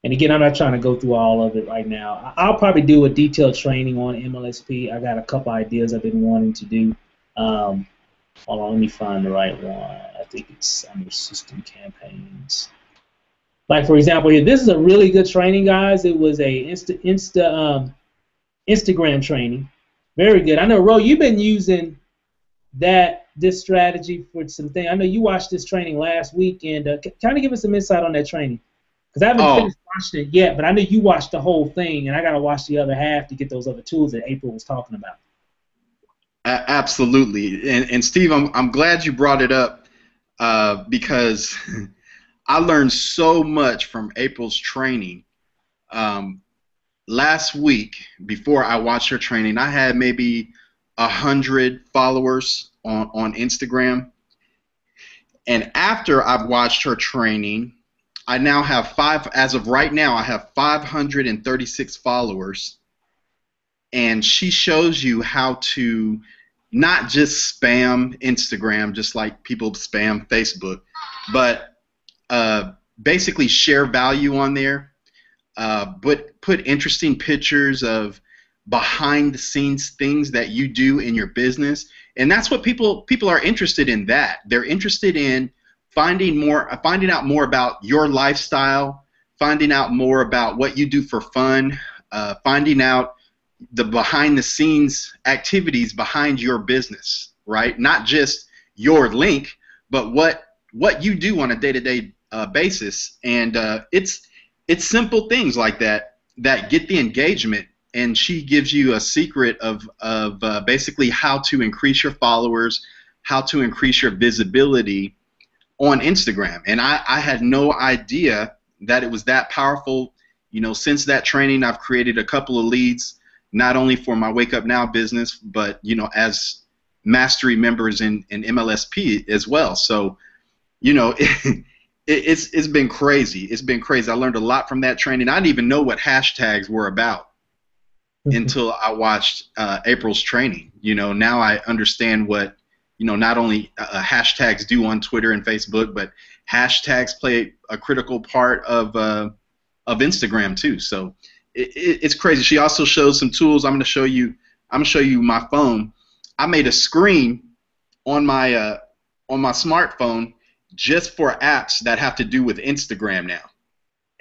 And again, I'm not trying to go through all of it right now. I'll probably do a detailed training on MLSP. I got a couple ideas I've been wanting to do. Hold on, let me find the right one. I think it's under system campaigns. Like for example, here, this is a really good training, guys. It was a Instagram training, very good. I know, Ro, you've been using this strategy for some things. I know you watched this training last week, and kind of give us some insight on that training, because I haven't finished watching it yet. But I know you watched the whole thing, and I got to watch the other half to get those other tools that April was talking about. Absolutely, and Steve, I'm glad you brought it up because I learned so much from April's training. Last week, before I watched her training, I had maybe 100 followers on Instagram, and after I've watched her training, I now have as of right now, I have 536 followers. And she shows you how to not just spam Instagram, just like people spam Facebook, but basically share value on there, but put interesting pictures of behind-the-scenes things that you do in your business. And that's what people are interested in. That they're interested in finding out more about your lifestyle, finding out more about what you do for fun, finding out the behind-the-scenes activities behind your business, right? Not just your link, but what you do on a day-to-day basis. And it's simple things like that get the engagement. And she gives you a secret of basically how to increase your followers, how to increase your visibility on Instagram. And I had no idea that it was that powerful. Since that training, I've created a couple of leads, not only for my Wake Up Now business, but as mastery members in MLSP as well. So, it's been crazy. It's been crazy. I learned a lot from that training. I didn't even know what hashtags were about until I watched April's training. Now I understand what not only hashtags do on Twitter and Facebook, but hashtags play a critical part of Instagram too. So it's crazy. She also shows some tools. I'm going to show you my phone. I made a screen on my smartphone just for apps that have to do with Instagram now.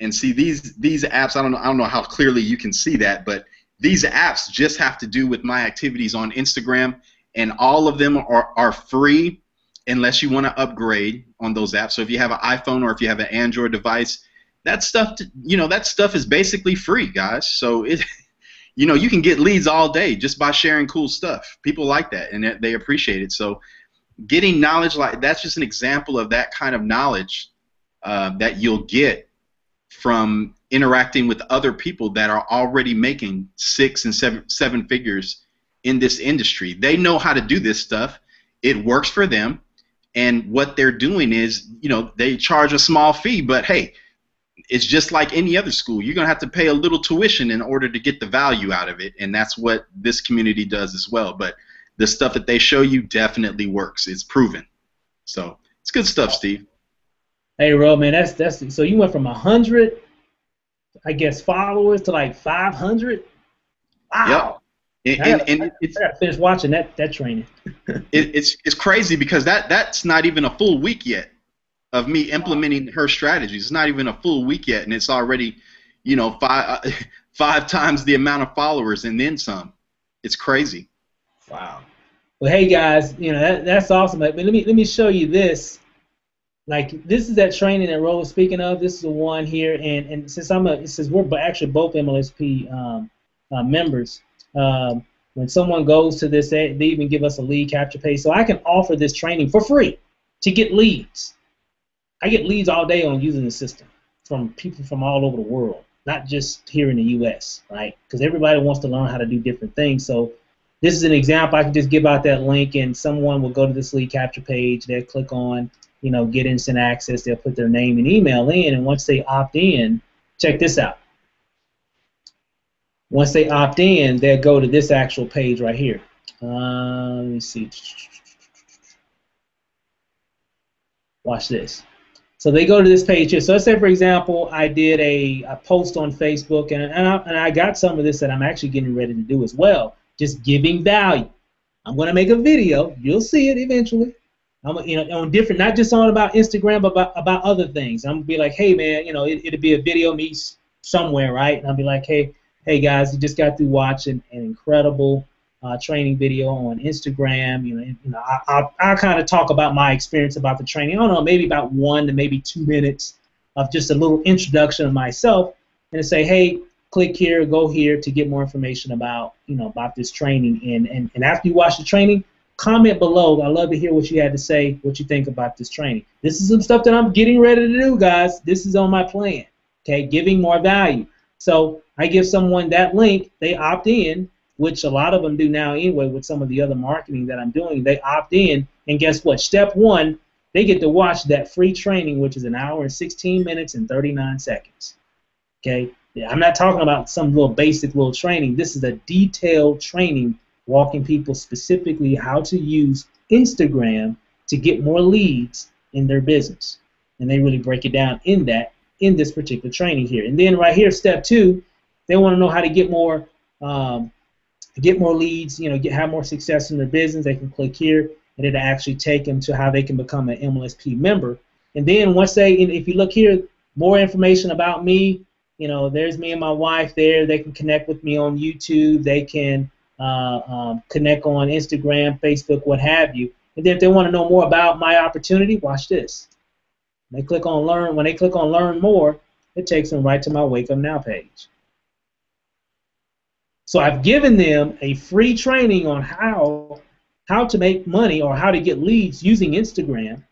And see, these apps, I don't know how clearly you can see that, but these apps just have to do with my activities on Instagram, and all of them are free unless you want to upgrade on those apps. So if you have an iPhone or if you have an Android device, that stuff is basically free, guys. So you can get leads all day just by sharing cool stuff. People like that, and they appreciate it. So getting knowledge that's just an example of that kind of knowledge that you'll get from interacting with other people that are already making 6 and 7 figures in this industry. They know how to do this stuff. It works for them. And what they're doing is, they charge a small fee, but hey, it's just like any other school. You're going to have to pay a little tuition in order to get the value out of it. And that's what this community does as well. But the stuff that they show you definitely works. It's proven. So it's good stuff, Steve. Hey, Ro, man, that's so you went from 100, I guess, followers to like 500. Wow. Yep. I gotta finish watching that training. It's crazy because that's not even a full week yet of me implementing her strategies. It's not even a full week yet, and it's already, five times the amount of followers and then some. It's crazy. Wow. Well, hey guys, that's awesome. But let me show you this. Like, this is that training that Ro was speaking of. This is the one here, and since we're actually both MLSP members, when someone goes to this, they even give us a lead capture page, so I can offer this training for free to get leads. I get leads all day on using the system from people from all over the world, not just here in the U.S., right? Because everybody wants to learn how to do different things. So this is an example. I can just give out that link, and someone will go to this lead capture page. They'll click on, get instant access. They'll put their name and email in, and once they opt in, check this out. Once they opt in, they'll go to this actual page right here. Let me see. Watch this. So they go to this page here. So let's say, for example, I did a post on Facebook, and I got some of this that I'm actually getting ready to do as well, just giving value. I'm going to make a video. You'll see it eventually. On different, not just on about Instagram, but about other things. I'm going to be like, hey, man, it'll be a video of me somewhere, right? And I'll be like, hey guys, you just got through watching an incredible training video on Instagram. I'll kind of talk about my experience about the training. I don't know, maybe about 1 to maybe 2 minutes of just a little introduction of myself, and to say, hey, click here, go here to get more information about about this training. And after you watch the training, comment below. I love to hear what you had to say, what you think about this training. This is some stuff that I'm getting ready to do, guys. This is on my plan. Okay, giving more value. So I give someone that link, they opt in, which a lot of them do now anyway with some of the other marketing that I'm doing. They opt in, and guess what? Step 1, they get to watch that free training, which is 1 hour and 16 minutes and 39 seconds. Okay? Yeah, I'm not talking about some little basic little training. This is a detailed training walking people specifically how to use Instagram to get more leads in their business. And they really break it down in this particular training here. And then right here, step 2, they want to know how to get more leads, have more success in their business. They can click here, and it'll actually take them to how they can become an MLSP member. And then once if you look here, more information about me, there's me and my wife there. They can connect with me on YouTube. They can connect on Instagram, Facebook, what have you. And then if they want to know more about my opportunity, watch this. When they click on learn more, it takes them right to my Wake Up Now page. So I've given them a free training on how to make money or how to get leads using Instagram,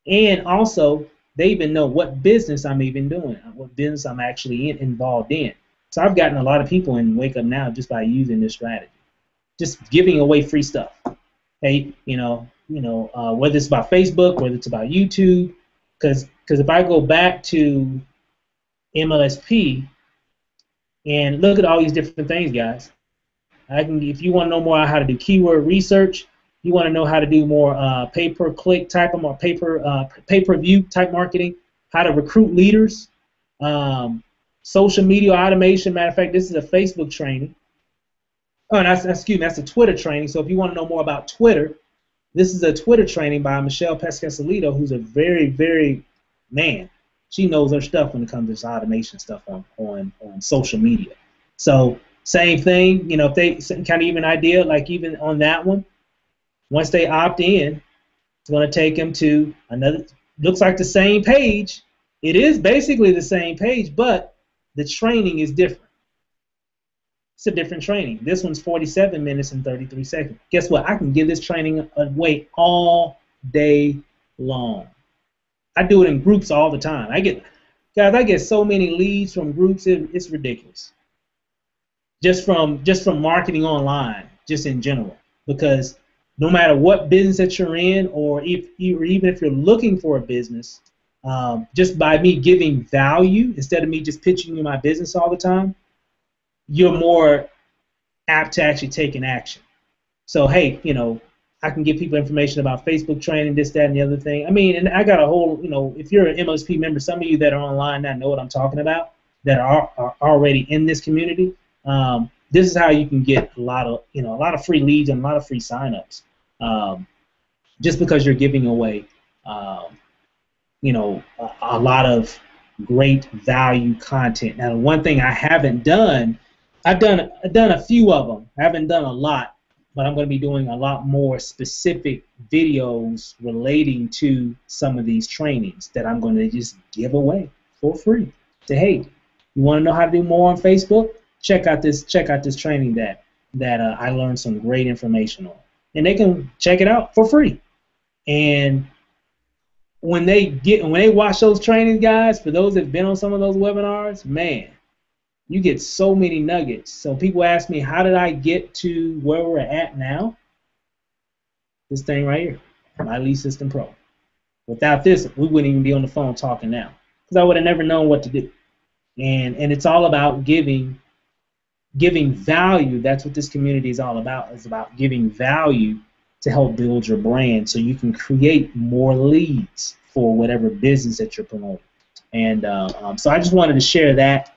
and also they even know what business I'm even doing, what business I'm actually involved in. So I've gotten a lot of people in Wake Up Now just by using this strategy, just giving away free stuff. Hey, whether it's about Facebook, whether it's about YouTube, because if I go back to MLSP and look at all these different things, guys, if you want to know more how to do keyword research, you want to know how to do more pay-per-click type of more pay-per-view type marketing, how to recruit leaders, social media automation. Matter of fact, this is a Facebook training. Oh, and that's a Twitter training. So if you want to know more about Twitter, this is a Twitter training by Michelle Pescasolido, who's a very, very, man, she knows her stuff when it comes to this automation stuff on social media. So same thing, if they kind of even idea, like even on that one, once they opt in, it's going to take them to another, looks like the same page. It is basically the same page, but the training is different. It's a different training. This one's 47 minutes and 33 seconds. Guess what? I can give this training away all day long. I do it in groups all the time. Guys, I get so many leads from groups, it's ridiculous. Just from marketing online, just in general, because no matter what business that you're in, or even if you're looking for a business, just by me giving value instead of me just pitching you my business all the time, you're more apt to actually take an action. So hey, I can give people information about Facebook training, this, that, and the other thing. I mean, and I got a whole, if you're an MLSP member, some of you that are online now know what I'm talking about, that are already in this community. This is how you can get a lot of free leads and a lot of free signups, just because you're giving away, a lot of great value content. Now, the one thing I haven't done, I've done a few of them. I haven't done a lot, but I'm going to be doing a lot more specific videos relating to some of these trainings that I'm going to just give away for free. Say, hey, you want to know how to do more on Facebook? Check out this training that I learned some great information on, and they can check it out for free. And when they watch those trainings, guys, for those that've been on some of those webinars, man, you get so many nuggets. So people ask me, how did I get to where we're at now? This thing right here, my Lead System Pro. Without this, we wouldn't even be on the phone talking now, because I would have never known what to do. And it's all about giving value. That's what this community is all about. It's about giving value to help build your brand so you can create more leads for whatever business that you're promoting. And so I just wanted to share that.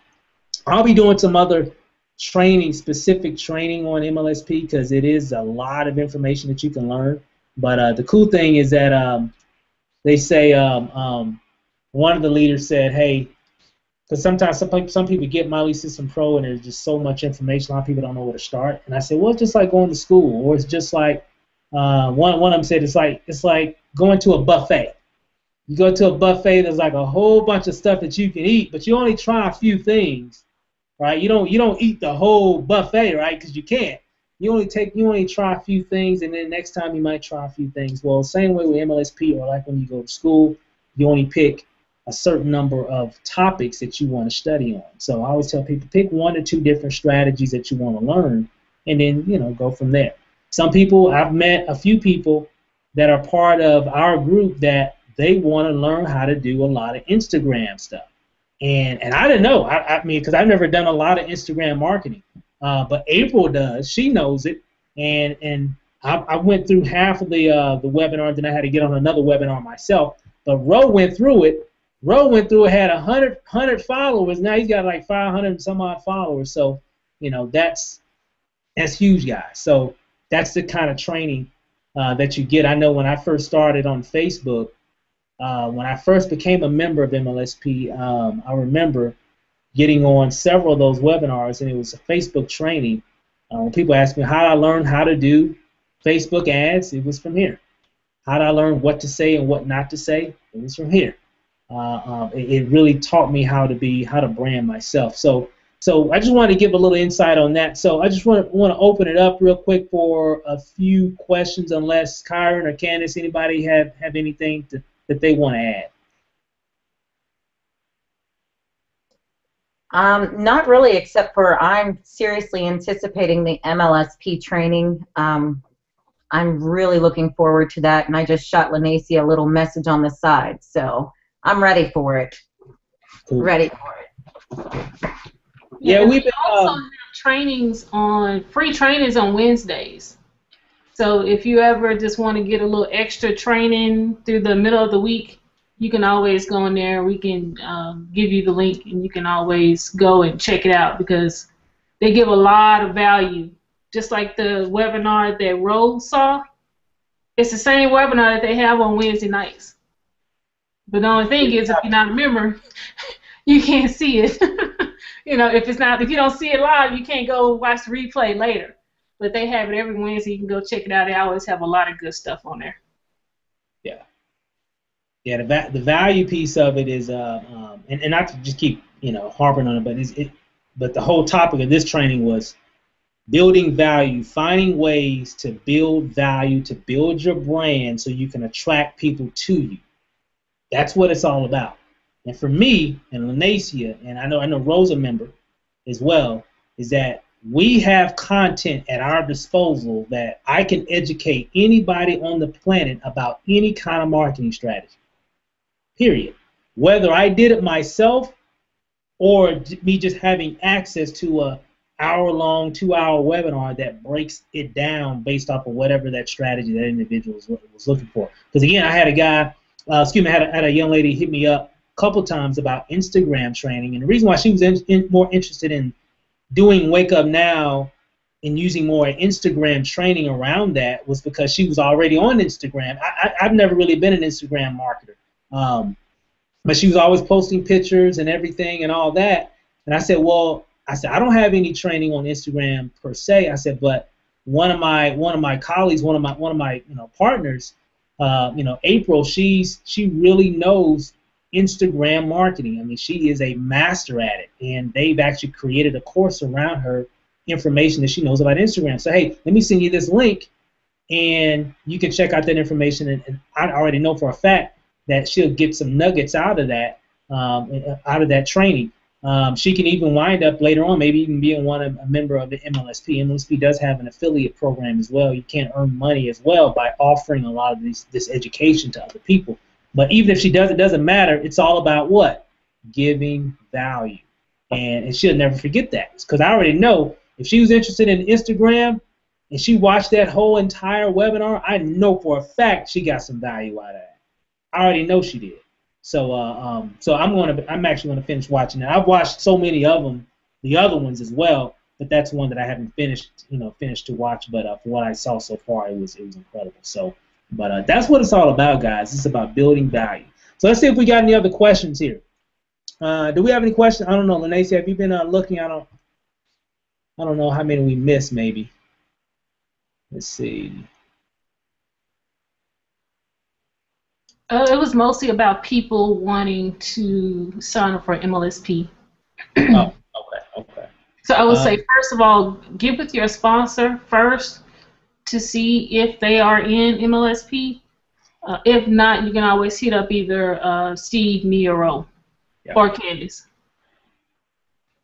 I'll be doing some other specific training on MLSP, because it is a lot of information that you can learn. But the cool thing is that they say, one of the leaders said, hey, because sometimes some people get My Lead System Pro and there's just so much information, a lot of people don't know where to start. And I said, well, it's just like going to school, or it's just like, one of them said, it's like going to a buffet. You go to a buffet, there's like a whole bunch of stuff that you can eat, but you only try a few things, right? You don't eat the whole buffet, right? Because you can't. You only try a few things, and then next time you might try a few things. Well, same way with MLSP, or like when you go to school, you only pick a certain number of topics that you want to study on. So I always tell people, pick 1 or 2 different strategies that you want to learn, and then go from there. Some people, I've met a few people that are part of our group that they want to learn how to do a lot of Instagram stuff. And I didn't know. I mean, because I've never done a lot of Instagram marketing. But April does. She knows it. And I went through half of the webinar, then I had to get on another webinar myself. But Ro went through it. Had 100 followers. Now he's got like 500 and some odd followers. So, that's huge, guys. So that's the kind of training that you get. I know when I first started on Facebook, when I first became a member of MLSP, I remember getting on several of those webinars, and it was a Facebook training. When people asked me how I learned how to do Facebook ads, it was from here. How did I learn what to say and what not to say? It was from here. It really taught me how to brand myself. So I just wanted to give a little insight on that. So I just want to open it up real quick for a few questions, unless Kyron or Candace, anybody have anything that they want to add. Not really, except for I'm seriously anticipating the MLSP training. I'm really looking forward to that, and I just shot Lanacy a little message on the side, so I'm ready for it. Cool. Ready for it. Yeah, we also have free trainings on Wednesdays. So if you ever just want to get a little extra training through the middle of the week, you can always go in there. We can give you the link, and you can always go and check it out, because they give a lot of value. Just like the webinar that Rose saw, it's the same webinar that they have on Wednesday nights. But the only thing is, if you're not a member, you can't see it. If you don't see it live, you can't go watch the replay later. But they have it every Wednesday. You can go check it out. They always have a lot of good stuff on there. Yeah. Yeah, the value piece of it is, and not to just keep harping on it, but the whole topic of this training was building value, finding ways to build value, to build your brand so you can attract people to you. That's what it's all about. And for me and Lanacia, and I know Rose a member as well, is that we have content at our disposal that I can educate anybody on the planet about any kind of marketing strategy. Period. Whether I did it myself or me just having access to a hour-long, 2-hour webinar that breaks it down based off of whatever that strategy that individual was looking for. Because again, I had a guy, I had a young lady hit me up a couple times about Instagram training, and the reason why she was more interested in doing Wake Up Now and using more Instagram training around that was because she was already on Instagram. I've never really been an Instagram marketer. But she was always posting pictures and everything and all that. And I said, I don't have any training on Instagram per se. I said, but one of my colleagues, one of my partners, April, she really knows Instagram marketing. I mean, she is a master at it, and they've actually created a course around her information that she knows about Instagram. So hey, let me send you this link, and you can check out that information. And I already know for a fact that she'll get some nuggets out of that training. She can even wind up later on, maybe even being a member of the MLSP. MLSP does have an affiliate program as well. You can earn money as well by offering a lot of this education to other people. But even if she does, it doesn't matter. It's all about what? Giving value. And she'll never forget that. Because I already know if she was interested in Instagram and she watched that whole entire webinar, I know for a fact she got some value out of that. I already know she did. So I'm actually gonna finish watching it. I've watched so many of them, the other ones as well, but that's one that I haven't finished to watch. But for what I saw so far, it was incredible. So, but that's what it's all about, guys. It's about building value. So let's see if we got any other questions here. Do we have any questions? I don't know, Lanacia, have you been looking? I don't know how many we missed. Maybe. Let's see. It was mostly about people wanting to sign up for MLSP. Oh, okay. So I would say, first of all, get with your sponsor first to see if they are in MLSP. If not, you can always hit up either Steve, me, or Ro, or Candice.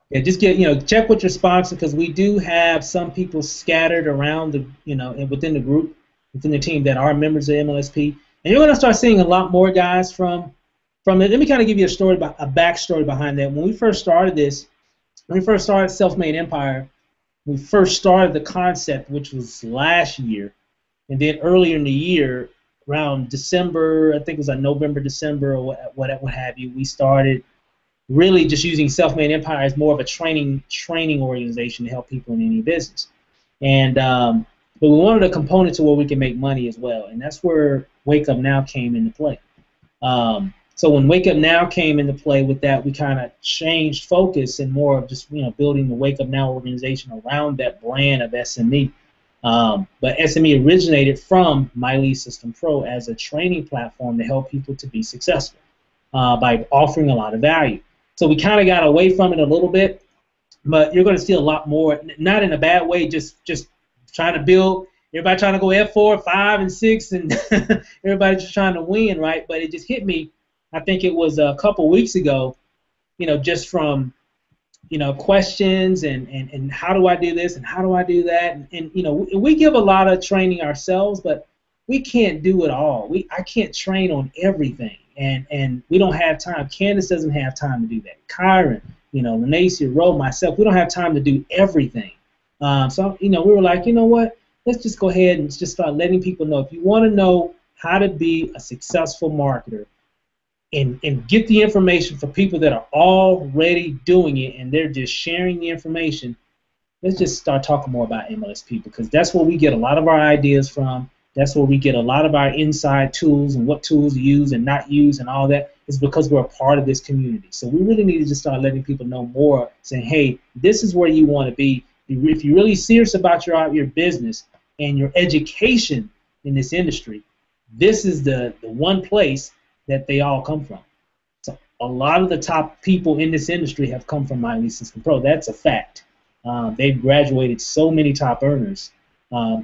Yeah, just check with your sponsor, because we do have some people scattered around within the group, within the team that are members of MLSP. And you're going to start seeing a lot more guys from it. Let me kind of give you a backstory behind that. When we first started Self-Made Empire, we first started the concept, which was last year, and then earlier in the year, around December, I think it was like November, December, or what have you, we started really just using Self-Made Empire as more of a training organization to help people in any business. And but we wanted a component to where we can make money as well, and that's where Wake Up Now came into play. So when Wake Up Now came into play with that, we kind of changed focus and more of just building the Wake Up Now organization around that brand of SME. But SME originated from My Lead System Pro as a training platform to help people to be successful by offering a lot of value. So we kind of got away from it a little bit, but you're going to see a lot more, not in a bad way, just trying to build, everybody trying to go F4, 5, and 6, and everybody just trying to win, right? But it just hit me, I think it was a couple weeks ago, just from, questions and how do I do this and how do I do that? And we give a lot of training ourselves, but we can't do it all. I can't train on everything, and we don't have time. Candice doesn't have time to do that. Kyron, Lanacia, Ro, myself, we don't have time to do everything. So, we were like, you know what? Let's just go ahead and just start letting people know. If you want to know how to be a successful marketer and get the information for people that are already doing it and they're just sharing the information, let's just start talking more about MLSP, because that's where we get a lot of our ideas from. That's where we get a lot of our inside tools and what tools to use and not use and all that, is because we're a part of this community. So we really need to just start letting people know more, saying, hey, this is where you want to be. If you're really serious about your business and your education in this industry, this is the one place that they all come from. So a lot of the top people in this industry have come from My Lead System Pro. That's a fact. They've graduated so many top earners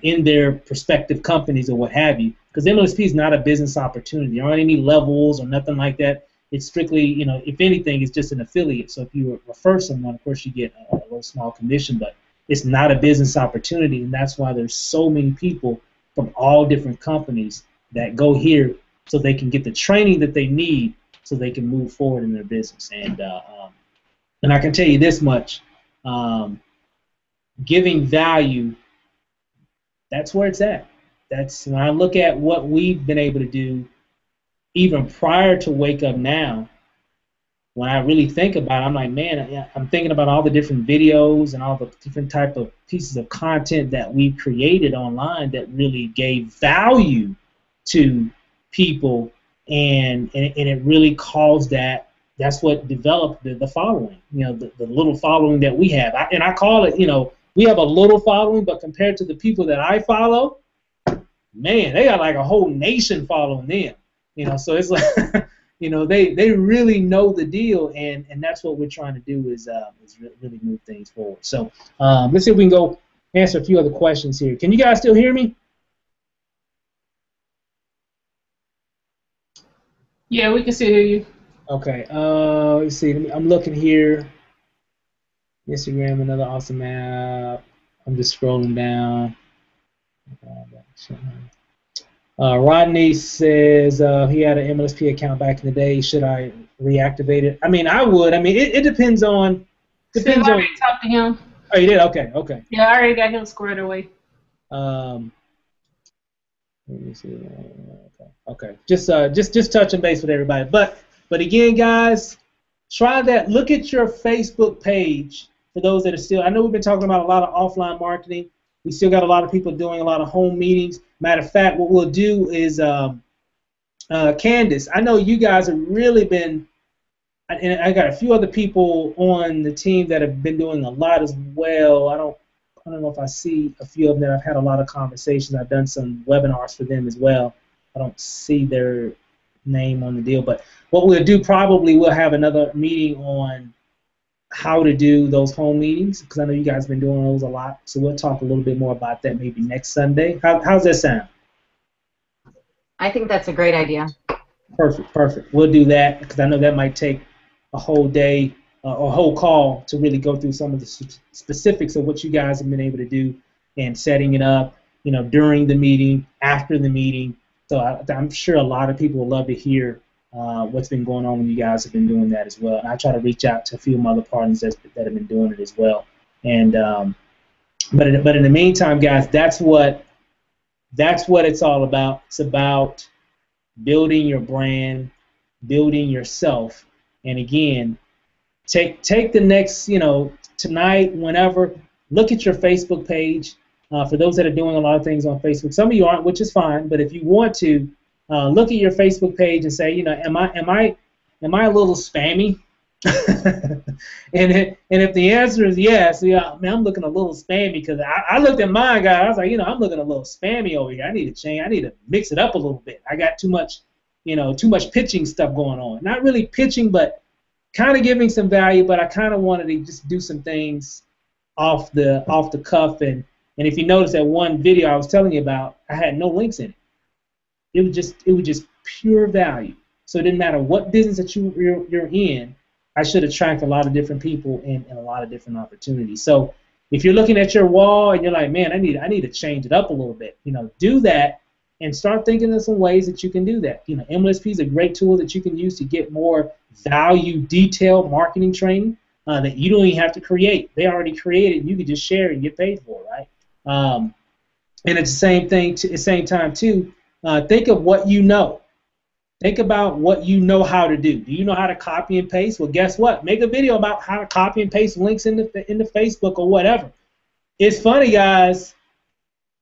in their prospective companies or what have you, because MLSP is not a business opportunity. There aren't any levels or nothing like that. it's strictly, you know, if anything, it's just an affiliate. So if you refer someone, of course, you get a little small commission, but it's not a business opportunity, and that's why there's so many people from all different companies that go here so they can get the training that they need so they can move forward in their business. And I can tell you this much, giving value, that's where it's at. That's when I look at what we've been able to do even prior to Wake Up Now. When I really think about it, I'm like, man, I'm thinking about all the different videos and all the different type of pieces of content that we've created online that really gave value to people, and it really caused that. That's what developed the following, you know, the little following that we have. And I call it, you know, we have a little following, but compared to the people that I follow, man, they got like a whole nation following them. You know, so it's like, you know, they really know the deal, and that's what we're trying to do is really move things forward. So let's see if we can go answer a few other questions here. Can you guys still hear me? Yeah, we can still hear you. Okay. Let's see. I'm looking here. Instagram, another awesome app. I'm just scrolling down. Rodney says he had an MLSP account back in the day. Should I reactivate it? I mean, I would. I mean, it depends on. Depends I on. already talked to him. Oh, you did? Okay. Okay. Yeah, I already got him squared away. Let me see. Okay. Just touching base with everybody. But again, guys, try that. Look at your Facebook page for those that are still. I know we've been talking about a lot of offline marketing. We still got a lot of people doing a lot of home meetings. Matter of fact, what we'll do is, Candace, I know you guys have really been, and I got a few other people on the team that have been doing a lot as well. I don't know if I see a few of them that I've had a lot of conversations. I've done some webinars for them as well. I don't see their name on the deal, but what we'll do probably, we'll have another meeting on how to do those home meetings, because I know you guys have been doing those a lot. So we'll talk a little bit more about that maybe next Sunday. How's that sound? I think that's a great idea. Perfect. We'll do that, because I know that might take a whole day or a whole call to really go through some of the specifics of what you guys have been able to do and setting it up, you know, during the meeting, after the meeting. So I'm sure a lot of people would love to hear what's been going on when you guys have been doing that as well. And I try to reach out to a few of my other partners that have been doing it as well. And but in the meantime, guys, that's what it's all about. It's about building your brand, building yourself. And again, take the next, you know, tonight, whenever, look at your Facebook page. For those that are doing a lot of things on Facebook, some of you aren't, which is fine. But if you want to, look at your Facebook page and say, you know, am I a little spammy? and if the answer is yes, yeah, man, I'm looking a little spammy, because I looked at mine, guys. I was like, you know, I'm looking a little spammy over here. I need to change. I need to mix it up a little bit. I got too much pitching stuff going on. Not really pitching, but kind of giving some value. But I kind of wanted to just do some things off the cuff. And if you notice that one video I was telling you about, I had no links in it. It was just pure value. So it didn't matter what business that you're in. I should attract a lot of different people and a lot of different opportunities. So if you're looking at your wall and you're like, man, I need to change it up a little bit, you know, do that and start thinking of some ways that you can do that. You know, MLSP is a great tool that you can use to get more value, detailed marketing training that you don't even have to create. They already created. You can just share and get paid for it, right? And it's the same time too. Think of what you know. Think about what you know how to do. Do you know how to copy and paste? Well, guess what? Make a video about how to copy and paste links into Facebook or whatever. It's funny, guys.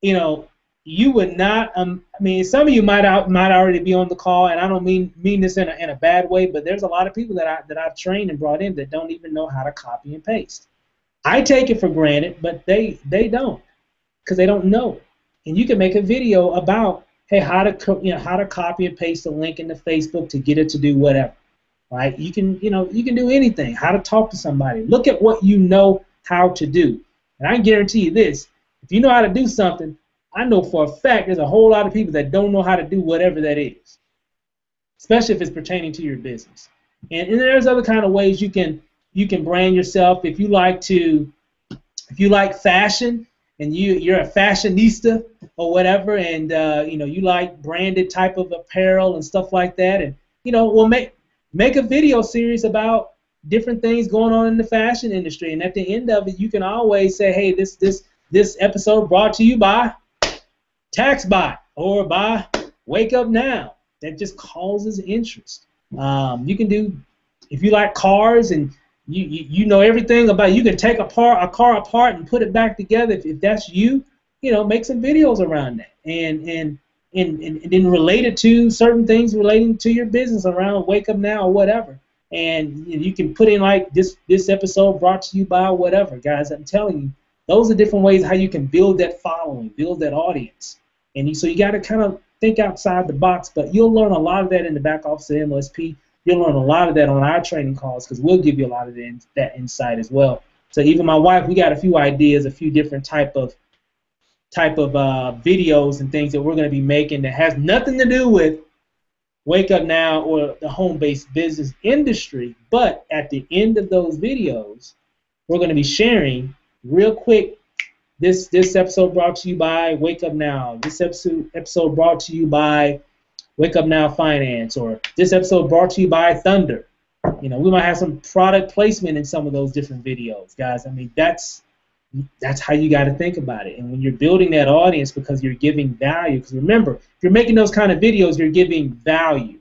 You know, you would not. I mean, some of you might already be on the call, and I don't mean this in a bad way, but there's a lot of people that I've trained and brought in that don't even know how to copy and paste. I take it for granted, but they don't, because they don't know. And you can make a video about, hey, how to copy and paste a link into Facebook to get it to do whatever, right? You can do anything. How to talk to somebody. Look at what you know how to do. And I can guarantee you this: if you know how to do something, I know for a fact there's a whole lot of people that don't know how to do whatever that is, especially if it's pertaining to your business. And there's other kind of ways you can brand yourself. If you like fashion and you're a fashionista or whatever, and you like branded type of apparel and stuff like that, and we'll make a video series about different things going on in the fashion industry. And at the end of it, you can always say, hey, this episode brought to you by TaxBot or by Wake Up Now. That just causes interest. You can do, if you like cars and you know everything about it, you can take a car apart and put it back together. If that's you, make some videos around that and then relate it to certain things relating to your business around Wake Up Now or whatever. And you can put in like this episode brought to you by whatever. Guys, I'm telling you, those are different ways how you can build that following, build that audience. And so you got to kind of think outside the box, but you'll learn a lot of that in the back office of MLSP. You'll learn a lot of that on our training calls because we'll give you a lot of that insight as well. So even my wife, we got a few ideas, a few different type of videos and things that we're going to be making that has nothing to do with Wake Up Now or the home-based business industry. But at the end of those videos, we're going to be sharing real quick. This episode brought to you by Wake Up Now. This episode brought to you by Wake Up Now Finance, or this episode brought to you by Thunder. We might have some product placement in some of those different videos, guys. I mean, that's how you got to think about it. And when you're building that audience, because you're giving value, because remember, if you're making those kind of videos, you're giving value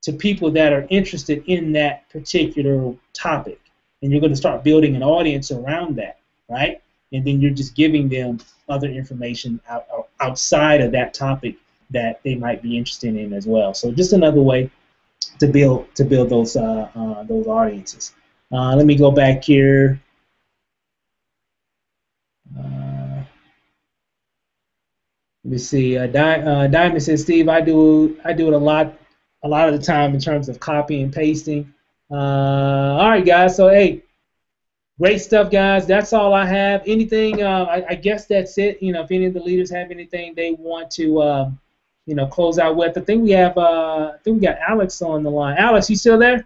to people that are interested in that particular topic. And you're going to start building an audience around that, right? And then you're just giving them other information outside of that topic that they might be interested in as well. So just another way to build those audiences. Let me go back here. Let me see. Diamond says, Steve, I do it a lot of the time in terms of copy and pasting. All right, guys. So hey, great stuff, guys. That's all I have. Anything? I guess that's it. If any of the leaders have anything they want to close out with. I think we got Alex on the line. Alex, you still there?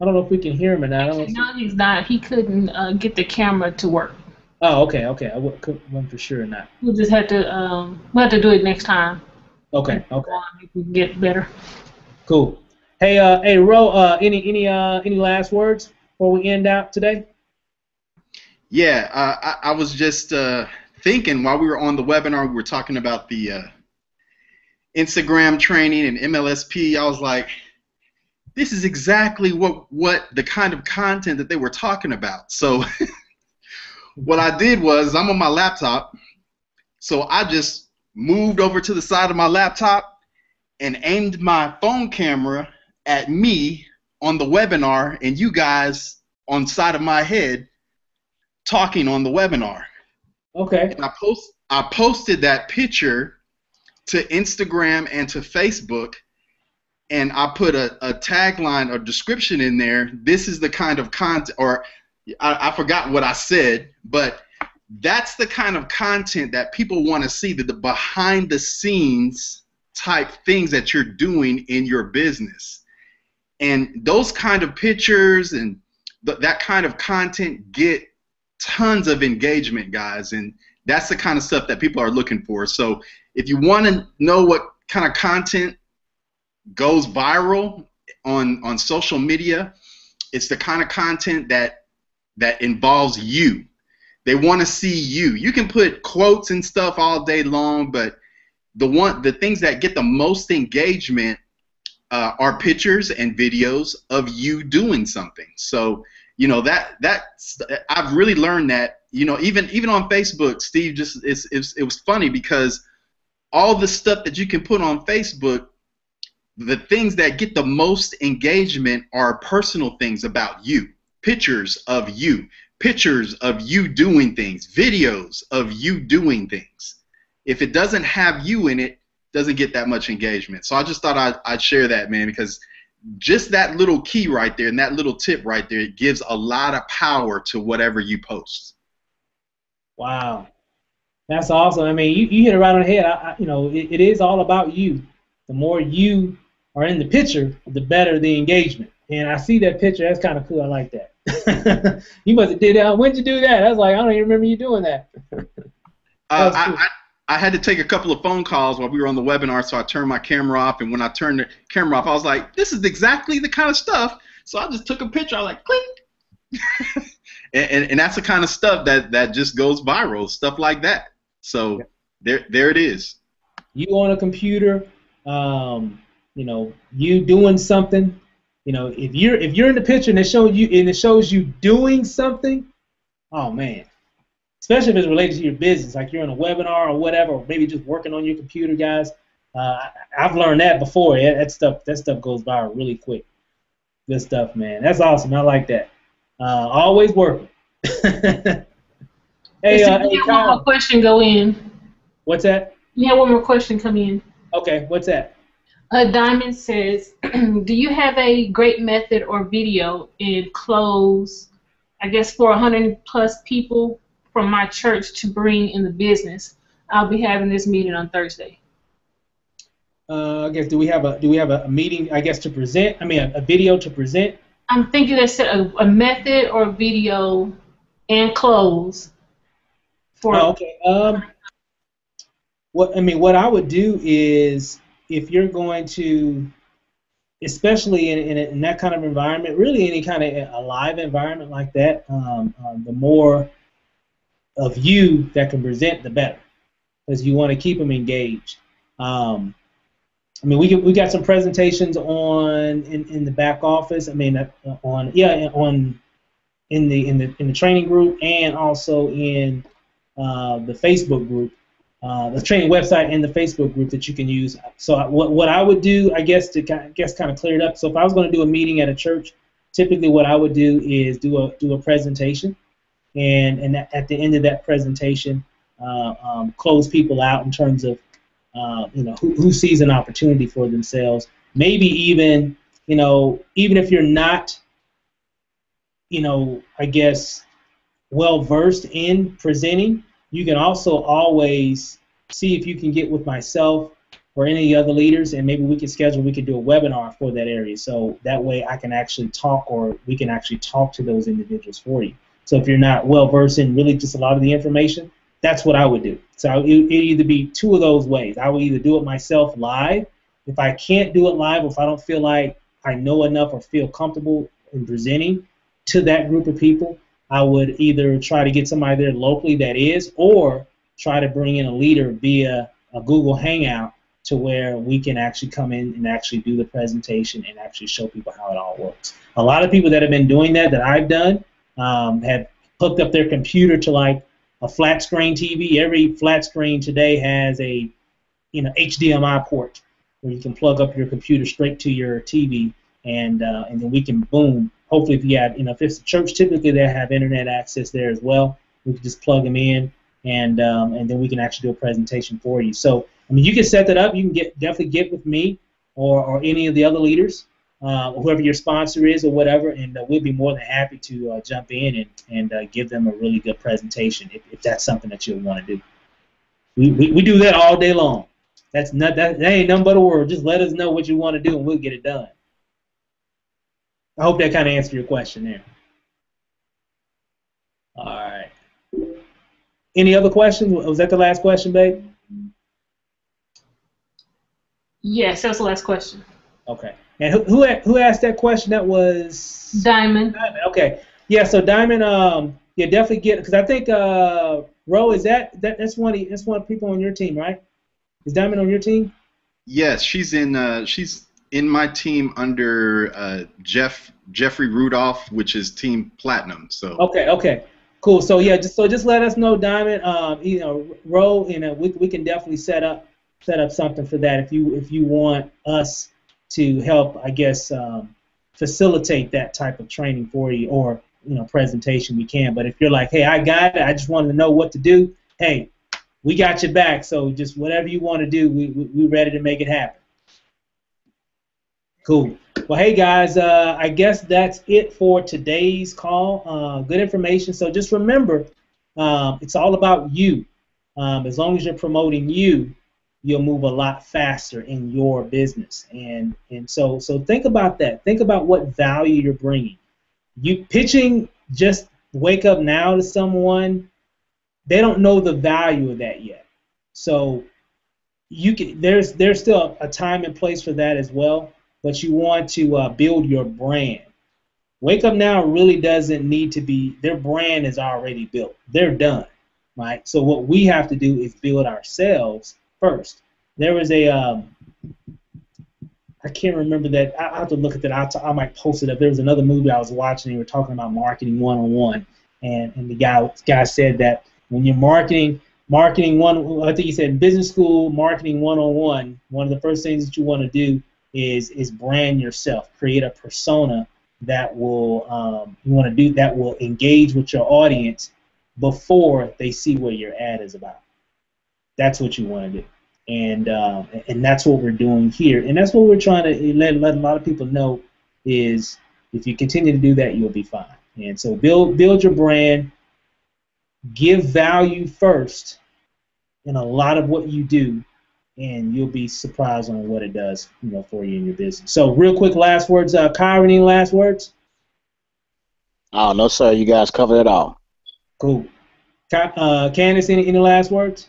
I don't know if we can hear him or not. No, he's not. He couldn't get the camera to work. Oh, okay. I wasn't for sure or not. We'll just have to do it next time. Okay. We can get better. Cool. Hey, Ro, any last words before we end out today? Yeah, I was just thinking while we were on the webinar, we were talking about the Instagram training and MLSP. I was like, this is exactly what the kind of content that they were talking about. So what I did was, I'm on my laptop, so I just moved over to the side of my laptop and aimed my phone camera at me on the webinar and you guys on the side of my head talking on the webinar. Okay. And I posted that picture to Instagram and to Facebook, and I put a tagline or description in there. This is the kind of content, or I forgot what I said, but that's the kind of content that people want to see, the behind the scenes type things that you're doing in your business. And those kind of pictures and that kind of content get tons of engagement, guys, and that's the kind of stuff that people are looking for. So if you want to know what kind of content goes viral on social media, it's the kind of content that involves you. They want to see you. You can put quotes and stuff all day long, but the things that get the most engagement are pictures and videos of you doing something. So that's I've really learned that. Even on Facebook, Steve, it was funny because all the stuff that you can put on Facebook, the things that get the most engagement are personal things about you. Pictures of you doing things, videos of you doing things. If it doesn't have you in it, it doesn't get that much engagement. So I just thought I'd share that, man, because just that little key right there and that little tip right there, it gives a lot of power to whatever you post. Wow, that's awesome. I mean, you hit it right on the head. It is all about you. The more you are in the picture, the better the engagement. And I see that picture. That's kind of cool. I like that. You must have did that. When'd you do that? I was like, I don't even remember you doing that. That was cool. I had to take a couple of phone calls while we were on the webinar, so I turned my camera off. And when I turned the camera off, I was like, this is exactly the kind of stuff. So I just took a picture. I was like, click. and that's the kind of stuff that just goes viral, stuff like that. So there it is. You on a computer, you know, you doing something. You know, if you're in the picture and it shows you doing something, oh man. Especially if it's related to your business, like you're in a webinar or whatever, or maybe just working on your computer, guys. I've learned that before. That stuff goes viral really quick. Good stuff, man. That's awesome. I like that. Always working. Hey, one more question go in. What's that? You have one more question come in. Okay, what's that? Diamond says, do you have a great method or video in close, I guess, for 100 plus people from my church to bring in the business? I'll be having this meeting on Thursday. I guess do we have a meeting? I guess to present. I mean a video to present. I'm thinking that's a method or video and close. For okay. What I would do is, if you're going to, especially in that kind of environment, really any kind of a live environment like that, the more of you that can present, the better, because you want to keep them engaged. I mean, we got some presentations in the back office. I mean, in the training group, and also in the Facebook group, the training website and the Facebook group that you can use. So what I would do, I guess, to kind of clear it up. So if I was going to do a meeting at a church, typically what I would do is do a presentation. And at the end of that presentation, close people out in terms of who sees an opportunity for themselves. Maybe even if you're not I guess well versed in presenting, you can also always see if you can get with myself or any other leaders, and maybe we could do a webinar for that area. So that way I can actually talk, or we can actually talk to those individuals for you. So if you're not well versed in really just a lot of the information, that's what I would do. So it'd either be two of those ways. I would either do it myself live. If I can't do it live, or if I don't feel like I know enough or feel comfortable in presenting to that group of people, I would either try to get somebody there locally that is, or try to bring in a leader via a Google Hangout to where we can actually come in and actually do the presentation and actually show people how it all works. A lot of people that have been doing that I've done have hooked up their computer to like a flat screen TV. Every flat screen today has a HDMI port where you can plug up your computer straight to your TV, and then we can boom. Hopefully, if it's a church, typically they have internet access there as well. We can just plug them in, and then we can actually do a presentation for you. So, I mean, you can set that up. You can definitely get with me or any of the other leaders, whoever your sponsor is or whatever, and we'll be more than happy to jump in and give them a really good presentation if that's something that you want to do. We do that all day long. That ain't nothing but a word. Just let us know what you want to do, and we'll get it done. I hope that kind of answered your question there. All right. Any other questions? Was that the last question, babe? Yes, that was the last question. Okay. And who asked that question? That was Diamond. Okay. Yeah. So Diamond, definitely get, because I think Ro, that's one of the people on your team, right? Is Diamond on your team? Yes, she's in my team under Jeffrey Rudolph, which is Team Platinum. So okay, cool. So yeah, just let us know, Diamond. Ro, we can definitely set up something for that if you want us to help, I guess, facilitate that type of training for you, or presentation, we can. But if you're like, hey, I got it, I just wanted to know what to do, hey, we got your back. So just whatever you want to do, we're ready to make it happen. Cool. Well, hey guys, I guess that's it for today's call. Good information. So just remember, it's all about you. As long as you're promoting you, you'll move a lot faster in your business. And so think about that. Think about what value you're bringing. You pitching just Wake Up Now to someone, they don't know the value of that yet. So there's still a time and place for that as well, but you want to build your brand. Wake Up Now really doesn't need to be, their brand is already built. They're done, right? So what we have to do is build ourselves first. There was I can't remember that. I have to look at that. I might post it up. There was another movie I was watching, and we were talking about marketing 101, and the guy said that when you're marketing one, I think he said in business school, marketing 101, one of the first things that you want to do is brand yourself, create a persona that will that will engage with your audience before they see what your ad is about. That's what you want to do, and that's what we're doing here, and that's what we're trying to let a lot of people know is if you continue to do that, you'll be fine. And so build your brand, give value first in a lot of what you do, and you'll be surprised on what it does, for you in your business. So real quick, last words. Kyra, any last words? Oh, no, sir. You guys covered it all. Cool. Candace, any last words?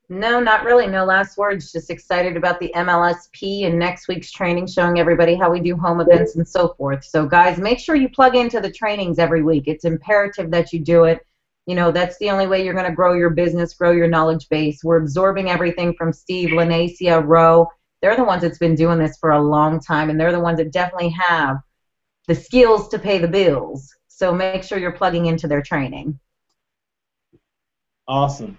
No, not really. No last words. Just excited about the MLSP and next week's training, showing everybody how we do home events and so forth. So, guys, make sure you plug into the trainings every week. It's imperative that you do it. That's the only way you're going to grow your business, grow your knowledge base. We're absorbing everything from Steve, Lanacia, Roe. They're the ones that's been doing this for a long time, and they're the ones that definitely have the skills to pay the bills. So make sure you're plugging into their training. Awesome.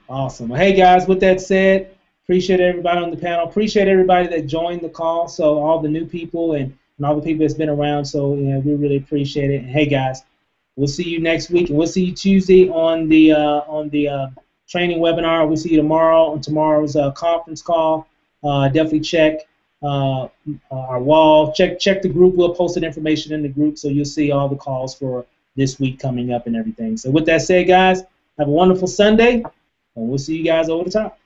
Hey, guys, with that said, appreciate everybody on the panel. Appreciate everybody that joined the call, so all the new people and all the people that's been around. So, we really appreciate it. And, hey, guys, we'll see you next week, and we'll see you Tuesday on the training webinar. We'll see you tomorrow on tomorrow's conference call. Definitely check our wall. Check the group. We'll post that information in the group, so you'll see all the calls for this week coming up and everything. So with that said, guys, have a wonderful Sunday, and we'll see you guys over the top.